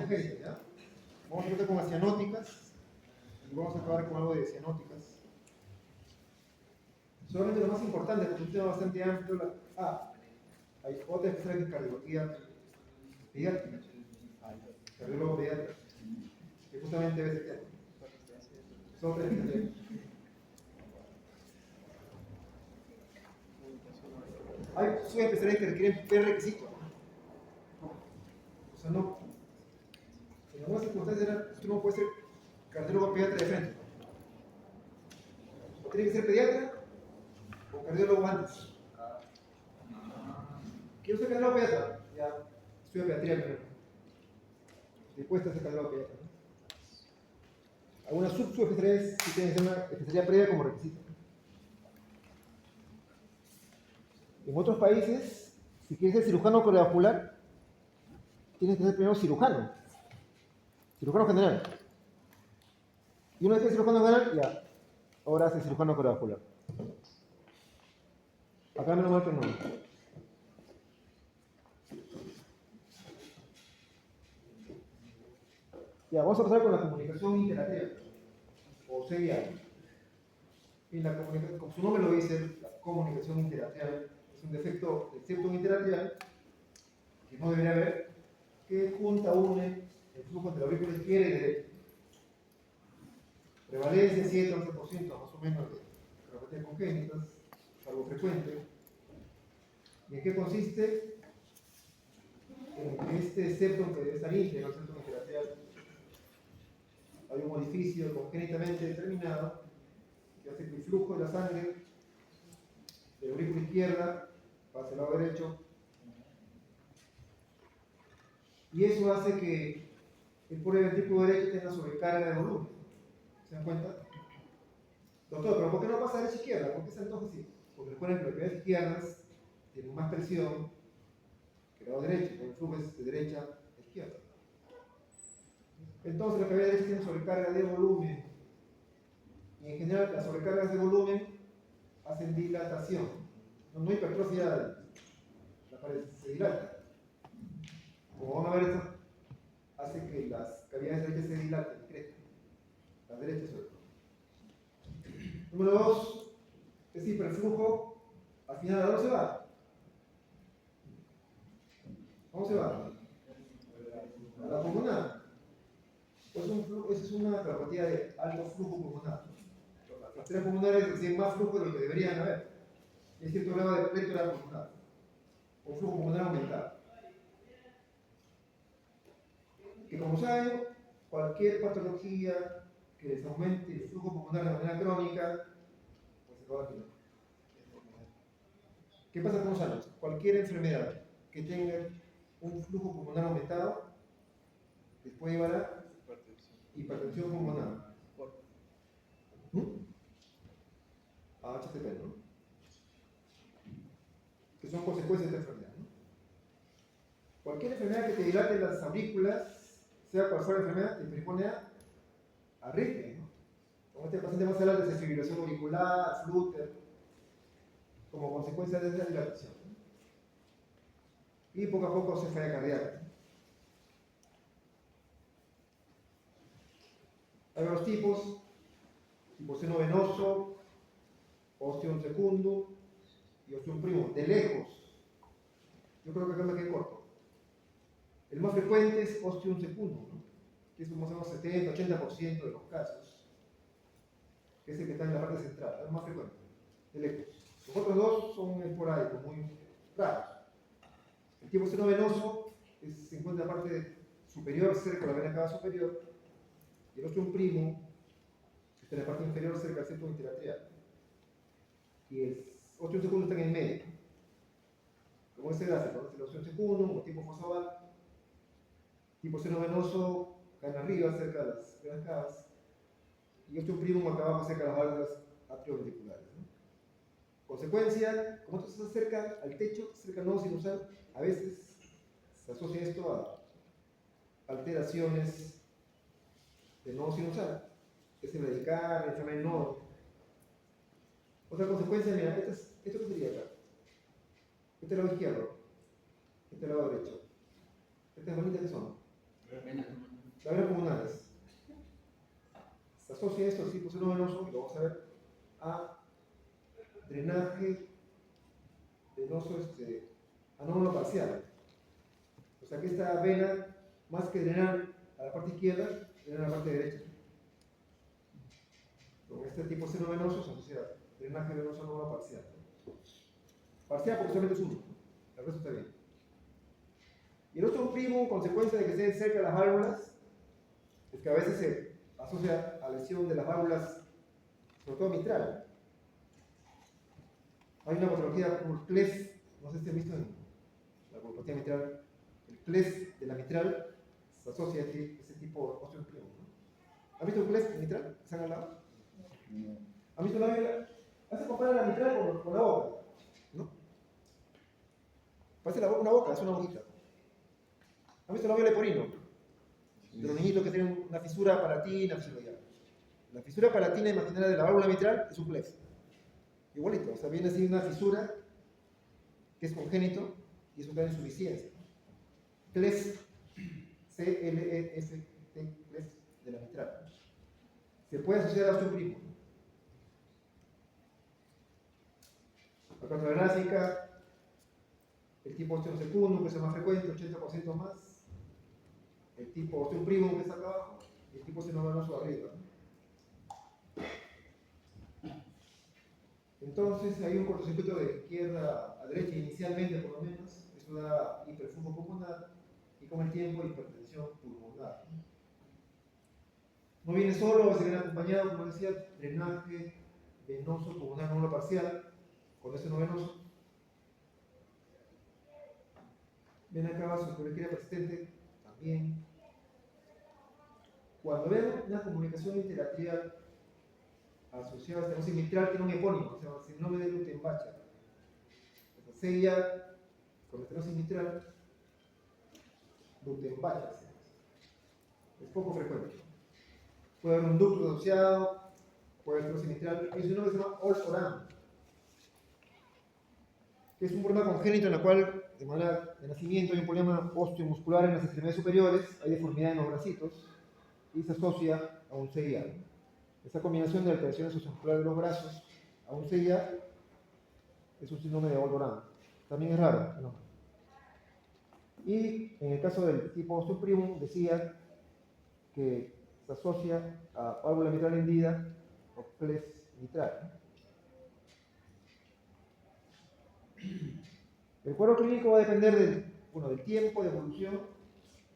congénitas, ¿ya? Vamos a empezar con las cianóticas y vamos a acabar con algo de cianóticas. Solamente lo más importante, porque es un tema bastante amplio. Hay otra especial que es cardiología pediátrica. Cardiólogo pediátrico, que justamente ve ese tema. Son tres especialidades. Hay subespecialidades que requieren prerequisitos. O sea, no. En algunas circunstancias, tú no puedes ser cardiólogo pediatra de frente. O tiene que ser pediatra o cardiólogo antes. Quiero ser cardiólogo pediatra. Ya, estudio pediatría primero. Después te haces cardiólogo pediatra, ¿no? Algunas subespecialidades sí tienen que ser una especialidad previa como requisito. En otros países, si quieres ser cirujano cardiovascular, tienes que ser primero cirujano general. Y una vez que eres cirujano general, ya, ahora haces cirujano cardiovascular. Acá menos mal que no. Ya, vamos a pasar con la comunicación interatrial, o CIA. Y la comunicación, como su nombre lo dice, la comunicación interatrial es un defecto del septum interatrial que no debería haber, que une el flujo entre la aurícula izquierda y derecha. Prevalencia 7-11% más o menos de cardiopatía congénitas, algo frecuente. ¿Y en qué consiste? En que este septum que debe estar íntegro, el septum interatrial, hay un orificio congénitamente determinado que hace que el flujo de la sangre de la aurícula izquierda pase al lado derecho, y eso hace que el pobre ventrículo derecho tenga sobrecarga de volumen. ¿Se dan cuenta? Doctor, ¿pero por qué no pasa a derecha izquierda? ¿Por qué se antoja así? Porque recuerden que las cavidades izquierdas tienen más presión que el lado derecho, porque el flujo es de derecha a izquierda. Entonces las cavidades derechas tienen sobrecarga de volumen. Y en general las sobrecargas de volumen hacen dilatación. No hipertrofia, la pared se dilata. Como van a ver, esto hace que las cavidades derechas se dilaten, crezcan. Las derechas sobre todo. Número 2, es hiperflujo. Al final, ¿a dónde se va? ¿Cómo se va? A la pulmonar. Pues esa es una cardiopatía de alto flujo pulmonar. Las arterias pulmonares reciben más flujo de lo que deberían haber. Es cierto grado de plétora pulmonar o flujo pulmonar aumentado. Que como saben, cualquier patología que les aumente el flujo pulmonar de manera crónica, pues se acaba al final. ¿Qué pasa con los años? Cualquier enfermedad que tenga un flujo pulmonar aumentado les puede llevar a hipertensión pulmonar. A HTP, ¿no? Que son consecuencias de esta enfermedad, ¿no? Cualquier enfermedad que te dilate las aurículas, sea cual fuera la enfermedad, te predispone a arritmia, ¿no? Como este paciente va a hablar de desfibrilación auricular, flúter, como consecuencia de esa dilatación, ¿no? Y poco a poco se falla cardíaca. Hay varios tipos: tipo seno venoso, ostium secundum y ostium primum, de lejos. Yo creo que acá me quedé corto. El más frecuente es ostium secundum, ¿no? Que es más o menos 70-80% de los casos, que es el que está en la parte central, es el más frecuente, de lejos. Los otros dos son esporádicos, muy raros. El tipo seno venoso se encuentra en la parte superior, cerca de la vena cava superior, y el ostium primum está en la parte inferior, cerca del septum interatrial. Y el ostium secundum está en el medio, como este gráfico, ¿no? El ostium secundum o tipo fosaval, tipo seno venoso acá arriba, cerca de las venas cavas, y ostium primum acá abajo, cerca de las válvulas atrioventriculares, ¿no? Consecuencia, como esto está cerca al techo, cerca al nodo sinusal, a veces se asocia esto a alteraciones del nodo sinusal, que es el radical, el enfermedad del nodo. Otra consecuencia, mira, esto que sería acá. Este es el lado izquierdo, este es el lado derecho. Estas bolitas que son Las venas pulmonares. Se asocia esto al tipo seno venoso, y lo vamos a ver, a drenaje venoso anómalo parcial. O sea que esta vena, más que drenar a la parte izquierda, drena a la parte derecha. Con este tipo seno venoso se asocia a drenaje venoso anómalo parcial. Parcial porque solamente es uno, el resto está bien. Y el otro primo, consecuencia de que estén cerca de las válvulas, es que a veces se asocia a lesión de las válvulas, sobre todo mitral. Hay una patología por CLEF, no sé si han visto en la valvulopatía mitral, el CLEF de la mitral se asocia a ese tipo de osteoprimo, ¿no? ¿Han visto un CLEF mitral? ¿Se han hablado? ¿Han visto la válvula? Hace comparar la mitral con la boca, ¿no? Parece una boca, es una boquita. ¿Han visto la válvula de Porino? De los niñitos que tienen una fisura palatina, fisiológica. La fisura palatina imaginaria de la válvula mitral es un CLEF. Igualito, o sea, viene así una fisura que es congénito y es una insuficiencia. CLEF, C-L-E-F-T, CLEF de la mitral. Se puede asociar a osteoprimo. La contragráfica, el tipo osteosecundum, que es el más frecuente, 80% más. El tipo osteoprimo, que está acá abajo, y el tipo senovenoso arriba. Entonces hay un cortocircuito de izquierda a derecha inicialmente por lo menos, eso da hiperflujo pulmonar y con el tiempo hipertensión pulmonar. No viene solo, se viene acompañado, como decía, drenaje venoso pulmonar nódulo parcial, con ese no venoso. Ven acá su colequiera persistente también. Cuando vean una comunicación interatrial asociada a estenosis mitral, tiene un epónimo, se llama síndrome de Lutten-Bacher. CIA con estenosis mitral, Lutten-Bacher. Es poco frecuente. Puede haber un ducto asociado, puede haber estenosis mitral. Hay un síndrome que se llama Olds-Oran, que es un problema congénito en el cual, de manera de nacimiento, hay un problema osteomuscular en las extremidades superiores, hay deformidad en los bracitos y se asocia a un CIA. Esta combinación de alteraciones osteomusculares de los brazos a un CIA es un síndrome de Olds-Oran. También es raro, ¿no? Y en el caso del tipo osteoprimum, decía que se asocia a válvula mitral hendida o CLEF mitral. El cuadro clínico va a depender del tiempo de evolución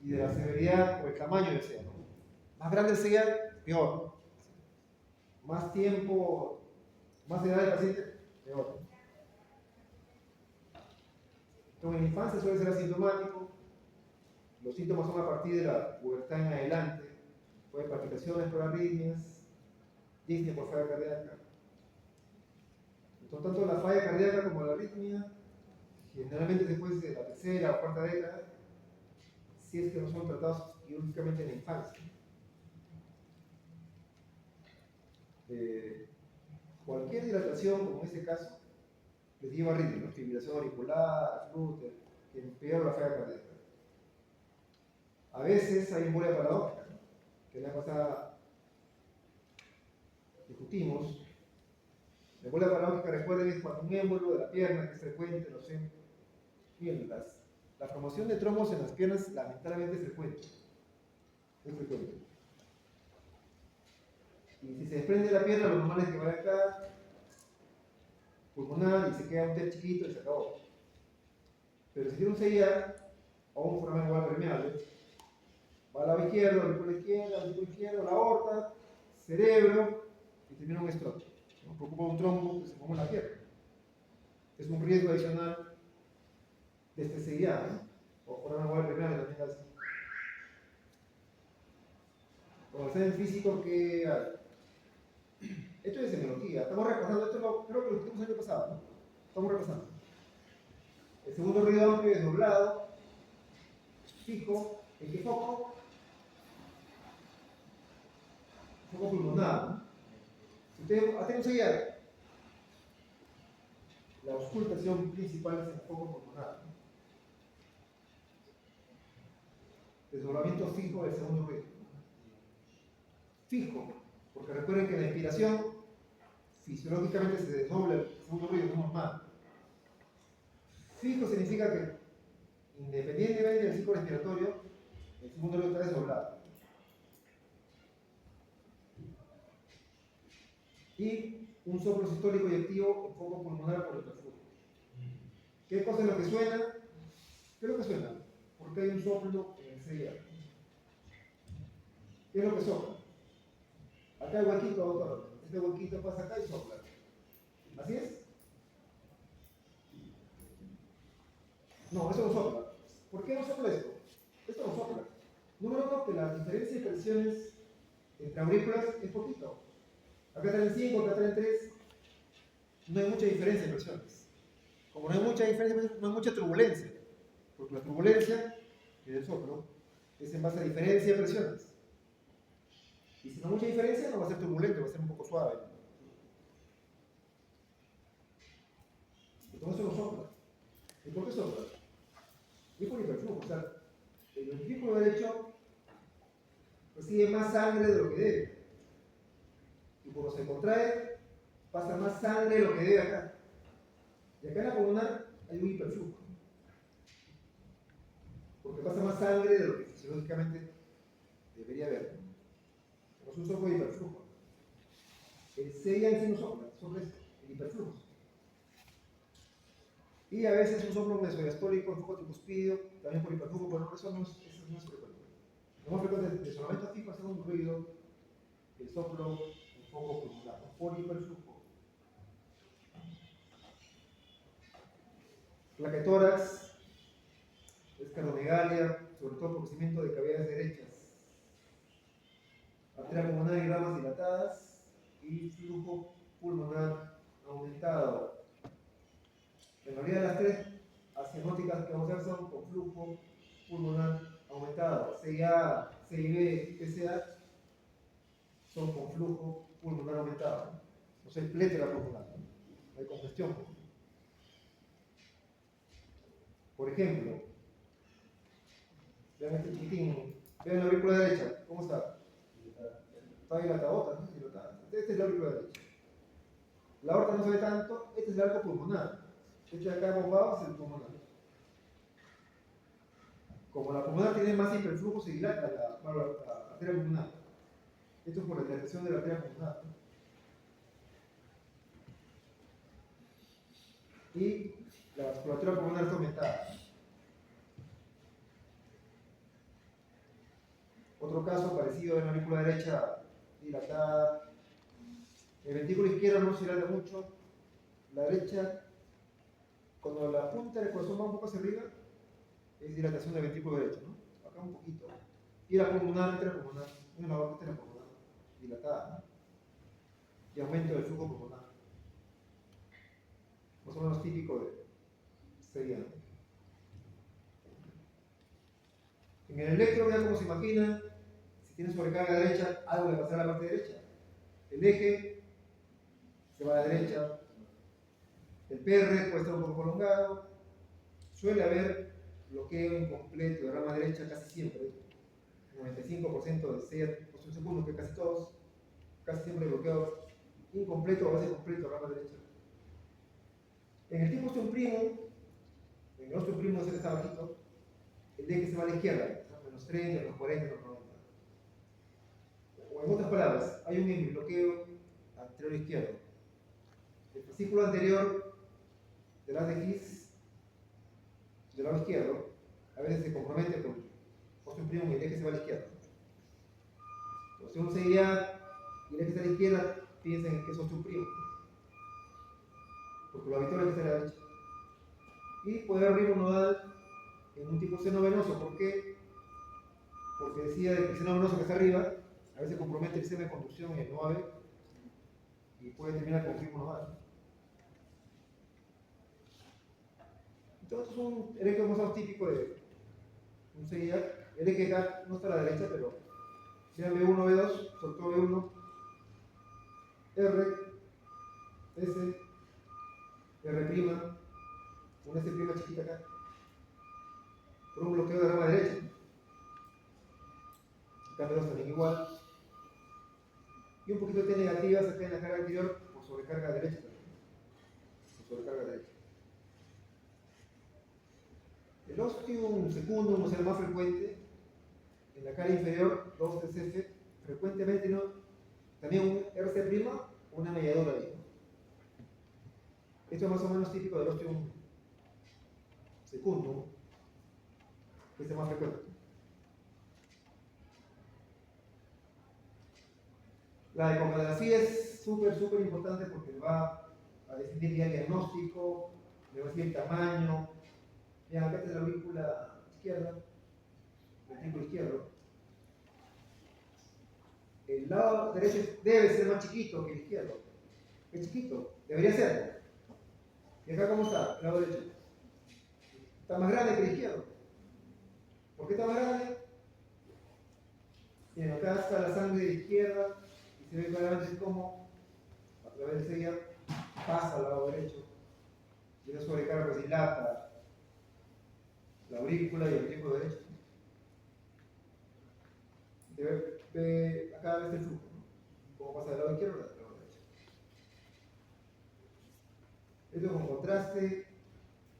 y de la severidad o el tamaño del SEA. Más grande el SEA, peor. Más tiempo, más edad del paciente, peor. Entonces, en la infancia suele ser asintomático. Los síntomas son a partir de la pubertad en adelante. Puede haber palpitaciones por arritmias, disnea por falla cardíaca. Entonces, tanto la falla cardíaca como la arritmia, generalmente después de la tercera o cuarta década, si es que no son tratados quirúrgicamente en la infancia. Cualquier dilatación, como en este caso, les lleva a arritmia, ¿no? Fibrilación auricular, flúter, que empeora la falla cardíaca. A veces hay embolia paradójica, ¿no? Que la pasada discutimos. La embolia paradójica, recuerden, es cuando un émbolo de la pierna, que es frecuente, lo sé. Bien, la formación de trombos en las piernas lamentablemente es frecuente. Es frecuente. Y si se desprende la pierna, lo normal es que vaya acá, pulmonar, y se queda un TEP chiquito y se acabó. Pero si tiene un CIA o un foramen global permeable, va al lado izquierdo, al lado izquierdo, la aorta, cerebro, y termina un stroke. Nos preocupa un trombo que se forma en la pierna. Es un riesgo adicional de este CIA, ¿no? O foramen global permeable también así. Cuando está en físico, que esto es semiología, estamos repasando, creo que lo hicimos el año pasado, ¿no? Estamos repasando. El segundo ruido amplio es doblado, fijo, ¿en qué foco? Foco pulmonar, ¿no? Si ustedes hacen seguir, la auscultación principal es en el foco pulmonar, ¿no? desdoblamiento fijo del segundo ruido. Fijo, porque recuerden que la inspiración fisiológicamente se desdobla el segundo ruido, es normal. Fijo significa que independientemente del ciclo respiratorio, el segundo ruido está desdoblado. Y un soplo sistólico y activo en foco pulmonar por el perflujo. ¿Qué cosa es lo que suena? ¿Qué es lo que suena? Porque hay un soplo en el CIA. ¿Qué es lo que sopla? Acá hay huequito, doctor. Este huequito pasa acá y sopla. ¿Así es? No, eso no sopla. ¿Por qué no sopla esto? Esto no sopla. Número uno, que la diferencia de presiones entre aurículas es poquito. Acá traen 5, acá traen 3. No hay mucha diferencia de presiones. Como no hay mucha diferencia, no hay mucha turbulencia. Porque la turbulencia, que es el soplo, es en base a diferencia de presiones. Y si no hay mucha diferencia, no va a ser turbulento, va a ser un poco suave. Entonces no sopla. ¿Y por qué sopla? Y por hiperflujo. O sea, el ventrículo derecho recibe más sangre de lo que debe. Y cuando se contrae, pasa más sangre de lo que debe acá. Y acá en la pulmonar hay un hiperflujo. Porque pasa más sangre de lo que fisiológicamente debería haber. Es un soplo de hiperflujo. El CIA en sí no sopla, sopla el hiperflujo. Y a veces un soplo mesodiastólico en foco tricuspidio, también por hiperflujo, pero eso no es frecuente. Lo más frecuente es de solamente fijo hacer un ruido, el soplo en foco pulmonar, por hiperflujo. Placa de tórax, escardomegalia, sobre todo por crecimiento de cavidades derechas. Arteria pulmonar y ramas dilatadas y flujo pulmonar aumentado. La mayoría de las tres acianóticas que vamos a ver son con flujo pulmonar aumentado. CIA, CIB, PCA son con flujo pulmonar aumentado. O sea, plétora pulmonar. Hay congestión. Por ejemplo, vean este chiquitín. Vean la aurícula derecha. ¿Cómo está? Está dilatadota, ¿no? Dilatada. Esta es la aurícula derecha. La aorta no se ve tanto. Este es el arco pulmonar. Este de acá bombado es el pulmonar. Como la pulmonar tiene más hiperflujo, se dilata la arteria pulmonar. Esto es por la dilatación de la arteria pulmonar. Y la vasculatura pulmonar está aumentada. Otro caso parecido en la aurícula derecha dilatada. El ventrículo izquierdo no se dilata mucho. La derecha, cuando la punta del corazón va un poco hacia arriba, es dilatación del ventrículo derecho, ¿no? Acá un poquito. Y la pulmonar, la pulmonar, la aorta la pulmonar dilatada, ¿no? Y aumento del flujo pulmonar. Más o menos típico de sería. En el electro, vean cómo se imagina, si tiene sobrecarga derecha, algo le pasará a la parte derecha. El eje se va a la derecha, el PR puede estar un poco prolongado, suele haber bloqueo incompleto de rama derecha casi siempre, 95% de ser, por un segundo que casi todos, casi siempre bloqueo incompleto o a veces completo de rama derecha. En el tipo osteoprimo, en el osteoprimo ese que está bajito, el eje se va a la izquierda, menos 30, menos 40, menos 90. O en otras palabras, hay un bloqueo anterior izquierdo. El fascículo anterior del haz de His, del lado izquierdo, a veces se compromete con osteoprimo y el eje se va a la izquierda. O si uno se guía y el eje está a la izquierda, piensen que es osteoprimo, porque lo habitual es que esté a la derecha. Y puede haber ritmo nodal en un tipo seno venoso. ¿Por qué? Porque decía que el seno venoso que está arriba a veces compromete el seno de conducción y el 9 y puede terminar con ritmo nodal. Entonces es un electro más o menos típico de un CIA. El eje acá no está a la derecha, pero sea B1, B2, sobre todo B1, R, S, R', una S' chiquita acá, por un bloqueo de rama derecha. Acá menos también igual. Y un poquito de T negativas acá en la cara anterior por sobrecarga derecha también. Por sobrecarga derecha. El ostium secundum, o sea, el más frecuente, en la cara inferior, 2-3F, frecuentemente ¿no? También un RC', una melladura ahí. ¿No? Esto es más o menos típico del ostium secundum, que es el más frecuente. La ecografía es súper importante porque le va a definir ya el diagnóstico, le va a decir el tamaño. Bien, acá está la aurícula izquierda, el ventrículo izquierdo. El lado derecho debe ser más chiquito que el izquierdo. Es chiquito, debería ser. ¿Y acá cómo está? El lado derecho. Está más grande que el izquierdo. ¿Por qué está más grande? Bien, acá está la sangre izquierda y se ve claramente cómo a través de ella pasa al lado derecho. Y esa sobrecarga pues dilata la aurícula y el ventrículo derecho. Acá ves el flujo, ¿no? Cómo pasa del lado izquierdo al lado derecho. Esto con contraste.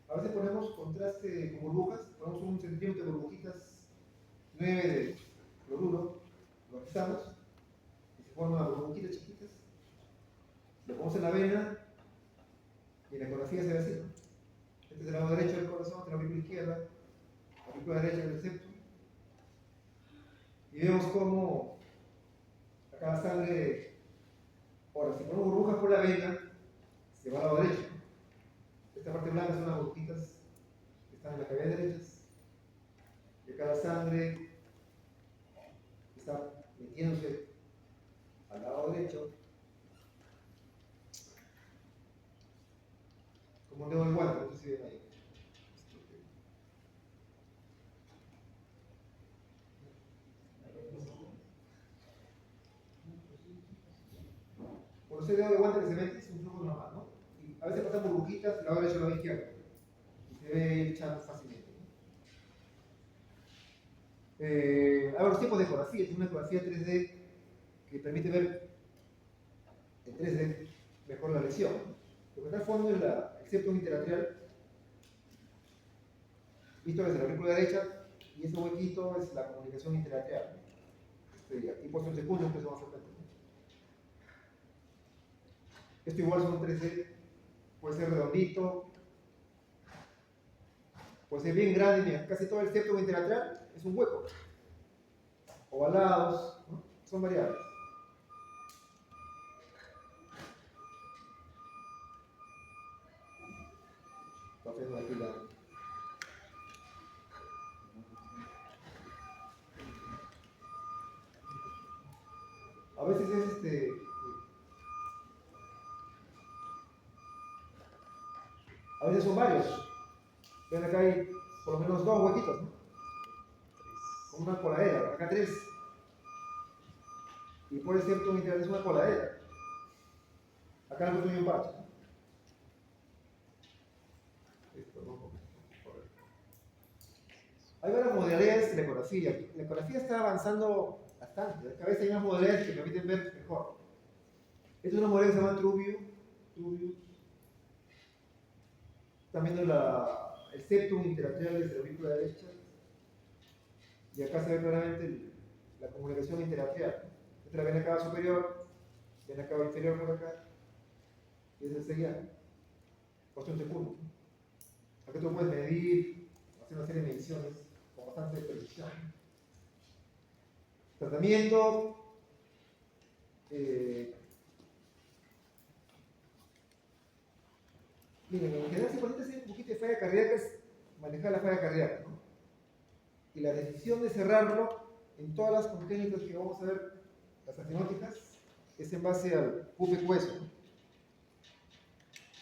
A veces ponemos contraste con burbujas, ponemos 1 centímetro de burbujitas 9 de cloruro, lo ajustamos y se forman burbujitas chiquitas. Lo ponemos en la vena y en la ecografía se ve así, ¿no? Este es el lado derecho del corazón, este es la aurícula izquierda, la aurícula derecha del septum. Y vemos cómo acá la sangre, ahora si ponemos burbujas por la vena, se va al lado derecho. Esta parte blanca son las burbujitas que están en la cavidad derecha. Y acá la sangre está metiéndose al lado derecho, como un dedo de guante, no sé si ven ahí. Por ese dedo de guante que se mete es un flujo normal, ¿no? Y a veces pasan burbujitas del lado derecho y del lado izquierdo. Y se ve echando fácilmente. Hay los tipos de ecografía. Tiene una ecografía 3D que permite ver en 3D mejor la lesión. Lo que está al fondo es el septum interatrial, visto desde la aurícula derecha, y ese huequito es la comunicación interatrial. Y por un segundo que son más frecuentes. Esto igual son 3D, puede ser redondito, puede ser bien grande. Mira, casi todo el septum interatrial es un hueco. Ovalados, ¿no? Son variables. Entonces, aquí a veces es a veces son varios. Ven acá hay por lo menos 2 huequitos, ¿no? Como una coladera, acá 3. Y por el septum interatrial es una coladera. Acá no estoy un parche, ¿no? Esto, ¿no? Hay varias modalidades de la ecografía. La ecografía está avanzando bastante. Cada vez hay más modalidades que permiten ver mejor. Esta es una modalidad que se llama Trubius. Están viendo el septum interatrial desde la aurícula derecha. Y acá se ve claramente la comunicación interatrial. Esta es la vena cava superior, vena cava inferior por acá. Y es el serial. Ostium secundum. Acá tú puedes medir, hacer una serie de mediciones con bastante precisión. Tratamiento. Miren, en general se necesita hacer un poquito de falla cardíaca, es manejar la falla cardíaca, ¿no? Y la decisión de cerrarlo en todas las congénitas que vamos a ver, las acinóticas, es en base al QPQS, ¿no?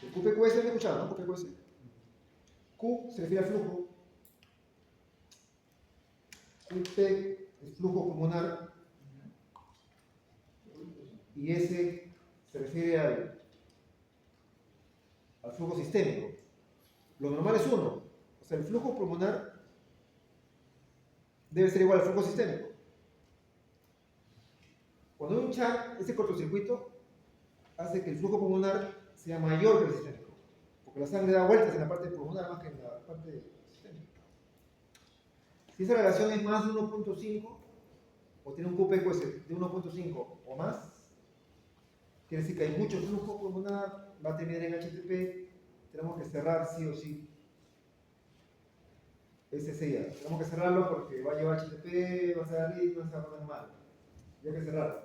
El QPQS, ¿me escucharon, no? QPQS. Q se refiere al flujo. QP es flujo pulmonar. Y S se refiere al flujo sistémico. Lo normal es 1. O sea, el flujo pulmonar debe ser igual al flujo sistémico. Cuando hay un shunt, ese cortocircuito hace que el flujo pulmonar sea mayor que el sistémico, porque la sangre da vueltas en la parte pulmonar más que en la parte sistémica. Si esa relación es más de 1.5, o tiene un QPQ de 1.5 o más, quiere decir que hay mucho flujo pulmonar, va a terminar en HTP, tenemos que cerrar sí o sí ese CIA. Tenemos que cerrarlo porque va a llevar HTP, va a ser arritmia, se va a poner mal. Y hay que cerrarlo.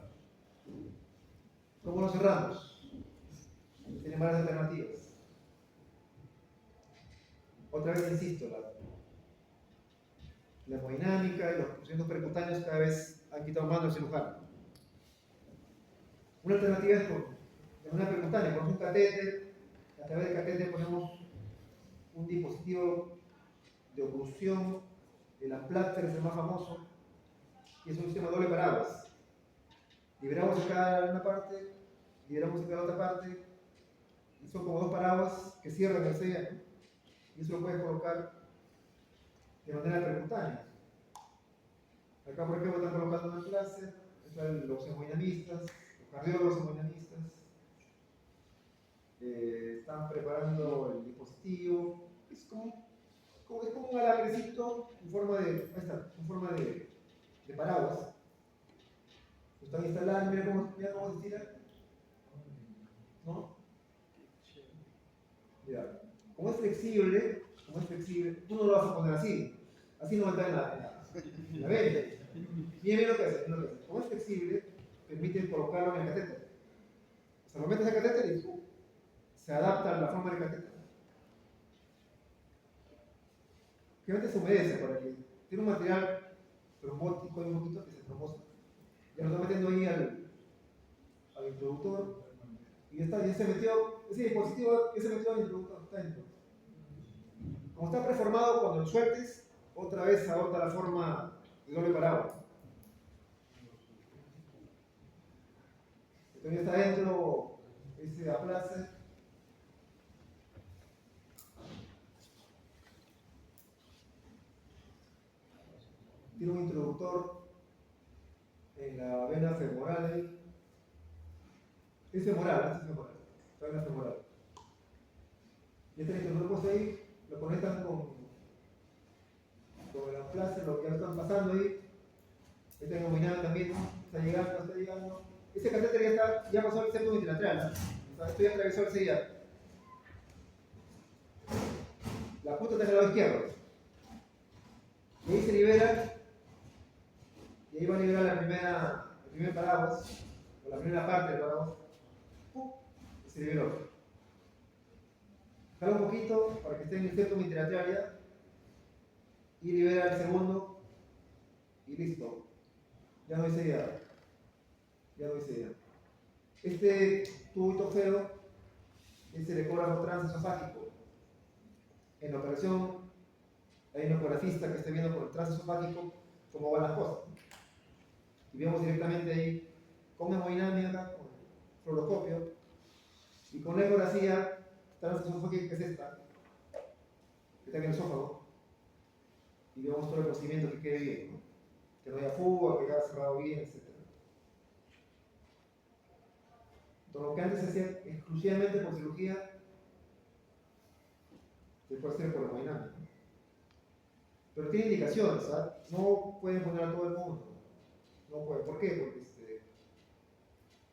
¿Cómo lo cerramos? Tienen varias alternativas. Otra vez insisto, la hemodinámica y los procedimientos percutáneos cada vez han quitado más del cirujano. Una alternativa es con una percutánea, ponemos un catéter, a través del catéter ponemos un dispositivo de oclusión, el Amplatzer es el más famoso, y es un sistema doble paraguas. Liberamos acá una parte, liberamos acá la otra parte, y son como dos paraguas que cierran el CEA, ¿no? Y eso lo puedes colocar de manera percutánea. Acá, por ejemplo, están colocando una clase, están los hemodinamistas, los cardiólogos hemodinamistas, están preparando el dispositivo. Es como un alambrecito en forma de, ahí está, en forma de paraguas. Lo están instalando, mira cómo se estira. ¿No? Mira, como es flexible, tú no lo vas a poner así. Así no va a estar en la venta. Bien lo que hace, Como es flexible, permite colocarlo en el catéter. O sea, lo metes en el catéter y se adapta a la forma del catéter. Generalmente se humedece para que tiene un material trombótico, hay un poquito que se trombosa. Ya lo está metiendo ahí al introductor y ya se metió, ese dispositivo ya se metió al introductor, está dentro. Como está preformado, cuando lo sueltes, otra vez adopta la forma de doble paraguas. Entonces está dentro ese aplace. Tiene un introductor en la vena femoral. Es femoral, la vena femoral. Y este introductor puesto ahí, lo conectan con el aplace, lo que ya están pasando ahí. Está iluminado también, ¿no? Está llegando. Ese catéter ya pasó el septo mitral, ¿no? O sea, esto ya atravesó el CIA. La punta está en el lado izquierdo. Y ahí se libera, y ahí va a liberar el primer paraguas, o la primera parte del paraguas. Y se liberó. Jala un poquito para que esté en el septo mitral ya. Y libera el segundo, y listo. Ya no hay CIA. Este tubito feo es el ecógrafo transesofágico. En la operación hay un ecografista que esté viendo por el transesofágico cómo van las cosas. Y vemos directamente ahí con hemodinámica, con fluoroscopio y con la ecografía transesofágica, que es esta, que está en el esófago. Y vemos todo el procedimiento que quede bien, ¿no? Que no haya fuga, que quede cerrado bien, etc. Todo lo que antes se hacía exclusivamente por cirugía, se puede hacer por hemodinámica. Pero tiene indicaciones, ¿sabes? No pueden poner a todo el mundo. No pueden. ¿Por qué? Porque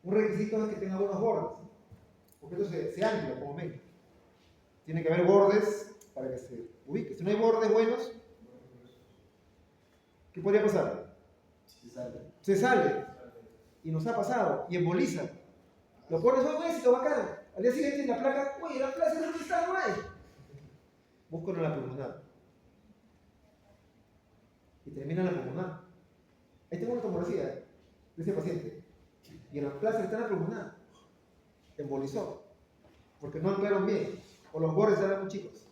un requisito es que tenga buenos bordes. Porque entonces se ancla como medio. Tiene que haber bordes para que se ubique. Si no hay bordes buenos, ¿qué podría pasar? Se sale. Y nos ha pasado. Y emboliza. Lo pones un éxito bacano. Al día siguiente en la placa, oye, la placa no está, no hay. Buscan en la pulmonar. Y termina en la pulmonar. Ahí tengo una tomografía de ese paciente. Y en la plaza está en la pulmonar. Embolizó. Porque no anclaron bien. O los bordes eran muy chicos.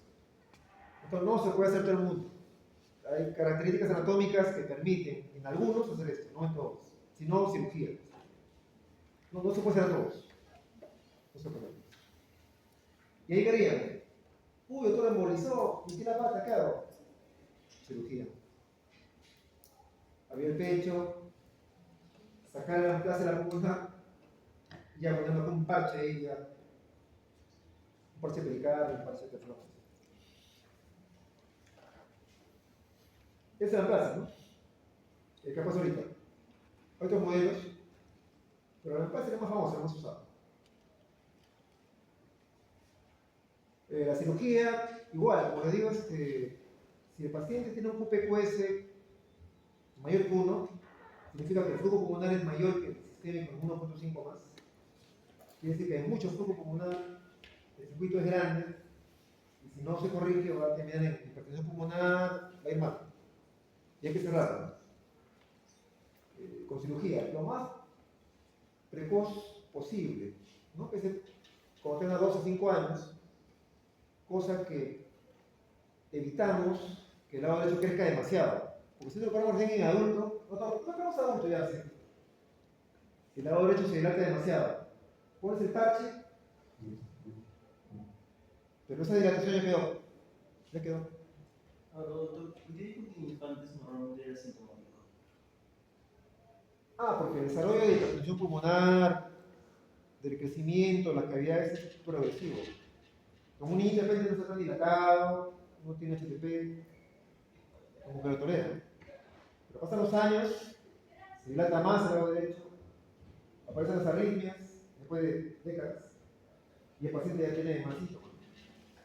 Entonces no se puede hacer todo el mundo. Hay características anatómicas que permiten en algunos hacer esto, no en todos. Si no, cirugía. No se puede hacer a todos. No se puede. Y ahí querían. Uy, otro embolizó. ¿Y qué la pata? ¿Qué hago? Cirugía. Abrió el pecho. sacar la clase de la pulmonar, ya poniendo con un parche ahí, ya, un parche pericardio, un parche de teflón. Esa es la plaza, ¿no? ¿Qué pasa ahorita? Hay otros modelos, pero la plaza es la más famosa, la más usada. La cirugía, igual, como les digo, si el paciente tiene un QPQS mayor que 1, significa que el flujo pulmonar es mayor que el sistémico en 1.5 más. Quiere decir que hay mucho flujo pulmonar, el circuito es grande, y si no se corrige va a terminar en hipertensión pulmonar, va a ir mal. Y hay que cerrarlo con cirugía, lo más precoz posible, ¿no? Que se, cuando tenga 2 a 5 años, cosa que evitamos que el lado derecho crezca demasiado. Porque si lo operamos en adulto, no operamos adulto ya, sí. El lado derecho se dilata demasiado. Pones el parche, pero esa dilatación ya quedó. Ya quedó. Ahora, doctor, ¿por qué dijo que en infantes normalmente era sintomático? Porque el desarrollo de hipertensión pulmonar, del crecimiento, las cavidades es progresivo. Como un niño de repente no está tan dilatado, no tiene HTP, como que lo tolera. Pero pasan los años, se dilata más el lado derecho, aparecen las arritmias, después de décadas, y el paciente ya tiene más síntomas.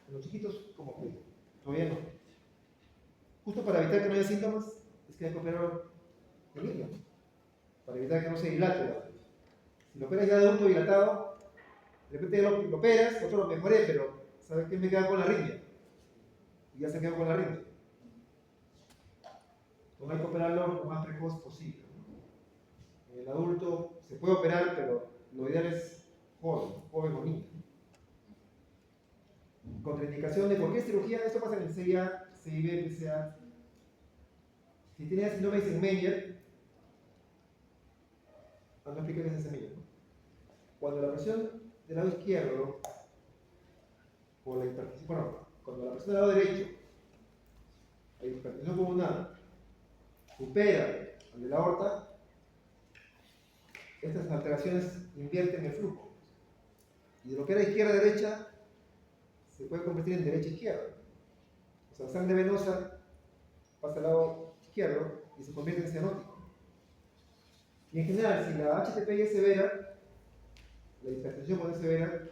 En los chiquitos, como que todavía no. Justo para evitar que no haya síntomas, es que hay que operar el niño, para evitar que no se dilate. Si lo operas ya de adulto dilatado, de repente lo operas, otro lo mejoré, pero ¿sabes qué? Me queda con la arritmia. Y ya se quedó con la arritmia. Entonces hay que operarlo lo más precoz posible. En el adulto se puede operar, pero lo ideal es joven o niño. Contraindicación de cualquier cirugía, esto pasa en el CIA, CIB, PCA. Si tiene síndrome de Eisenmenger, no explica qué es Eisenmenger, ¿no? Cuando la presión del lado izquierdo, por la hipertensión, bueno, cuando la presión del lado derecho, la hipertensión pulmonar, supera al de la aorta, estas alteraciones invierten el flujo. Y de lo que era izquierda a derecha, se puede convertir en derecha a izquierda. O sea, la sangre venosa pasa al lado izquierdo y se convierte en cianótico. Y en general, si la HTP ya es severa, la hipertensión cuando es severa,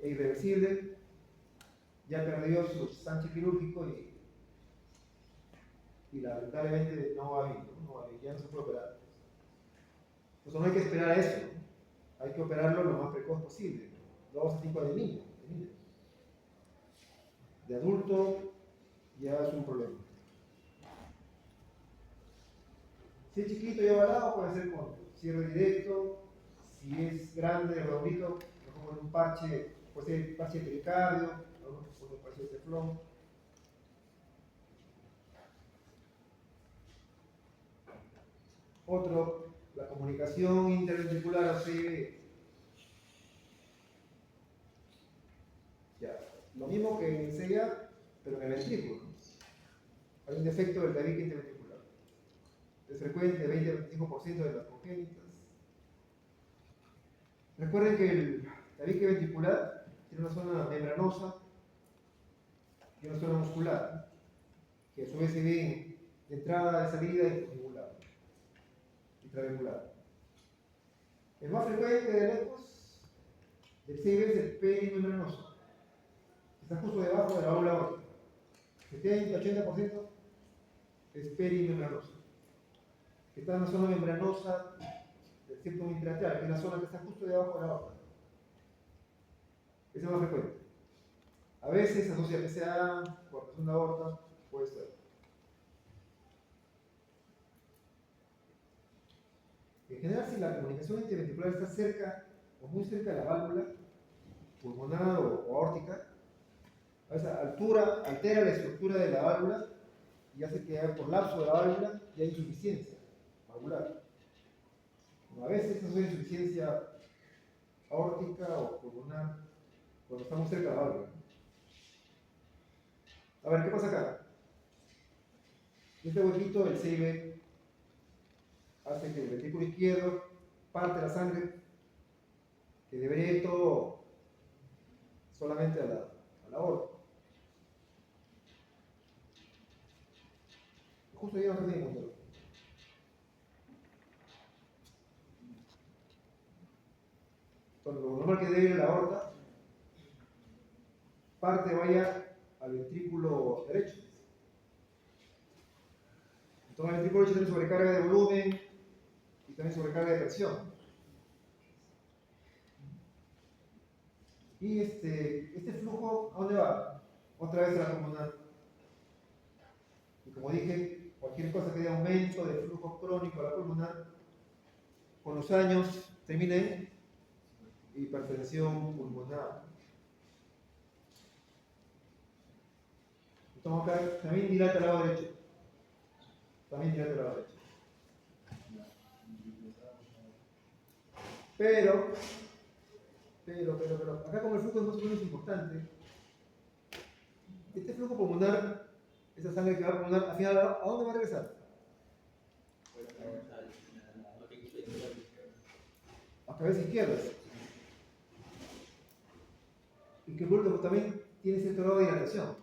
es irreversible, ya perdió su sanche quirúrgico y lamentablemente no va bien, ya no se puede operar. Entonces no hay que esperar a eso, ¿no? Hay que operarlo lo más precoz posible, 2 a 5 años de niño. De adulto ya es un problema. Si es chiquito y ovalado, puede ser con cierre directo. Si es grande, redondito, lo pongo en un parche, puede ser parche de pericardio, algunos ponen parche de teflón. Otro, la comunicación interventricular o CIB. Ya, lo mismo que en CIA, pero en el ventrículo. Hay un defecto del tabique interventricular. Es frecuente, 20-25% de las congénitas. Recuerden que el tabique ventricular tiene una zona membranosa y una zona muscular, que a su vez se ven de entrada, de salida y triangular. El más frecuente de lejos del CIB es el perimembranoso, que está justo debajo de la válvula aórtica. 70-80% es perimembranoso, que está en la zona membranosa del septum intrateral, que es la zona que está justo debajo de la aorta. Ese es más frecuente. A veces asocia PCA, coartación de aorta, puede ser. En general, si la comunicación interventricular está cerca o muy cerca de la válvula pulmonar o aórtica, a esa altura altera la estructura de la válvula y hace que haya colapso de la válvula y hay insuficiencia valvular. A veces eso es insuficiencia aórtica o pulmonar cuando estamos cerca de la válvula. A ver, ¿qué pasa acá? Este huequito del CIB hace que el ventrículo izquierdo parte la sangre que debería ir todo solamente a la aorta. Justo ya no se tiene control. Entonces, lo normal que debe ir a la aorta, parte vaya al ventrículo derecho. Entonces, el ventrículo derecho tiene sobrecarga de volumen y también sobrecarga de presión. Y este flujo, ¿a dónde va? Otra vez a la pulmonar. Y como dije, cualquier cosa que dé aumento de flujo crónico a la pulmonar, con los años termina en hipertensión pulmonar. Entonces acá también dilata el lado derecho. También dilata el lado derecho. Pero, acá como el flujo es más o menos importante, este flujo pulmonar, esa sangre que va a pulmonar, al final, ¿a dónde va a regresar? A cabeza izquierda. Y que el bulto también tiene cierto grado de dilatación.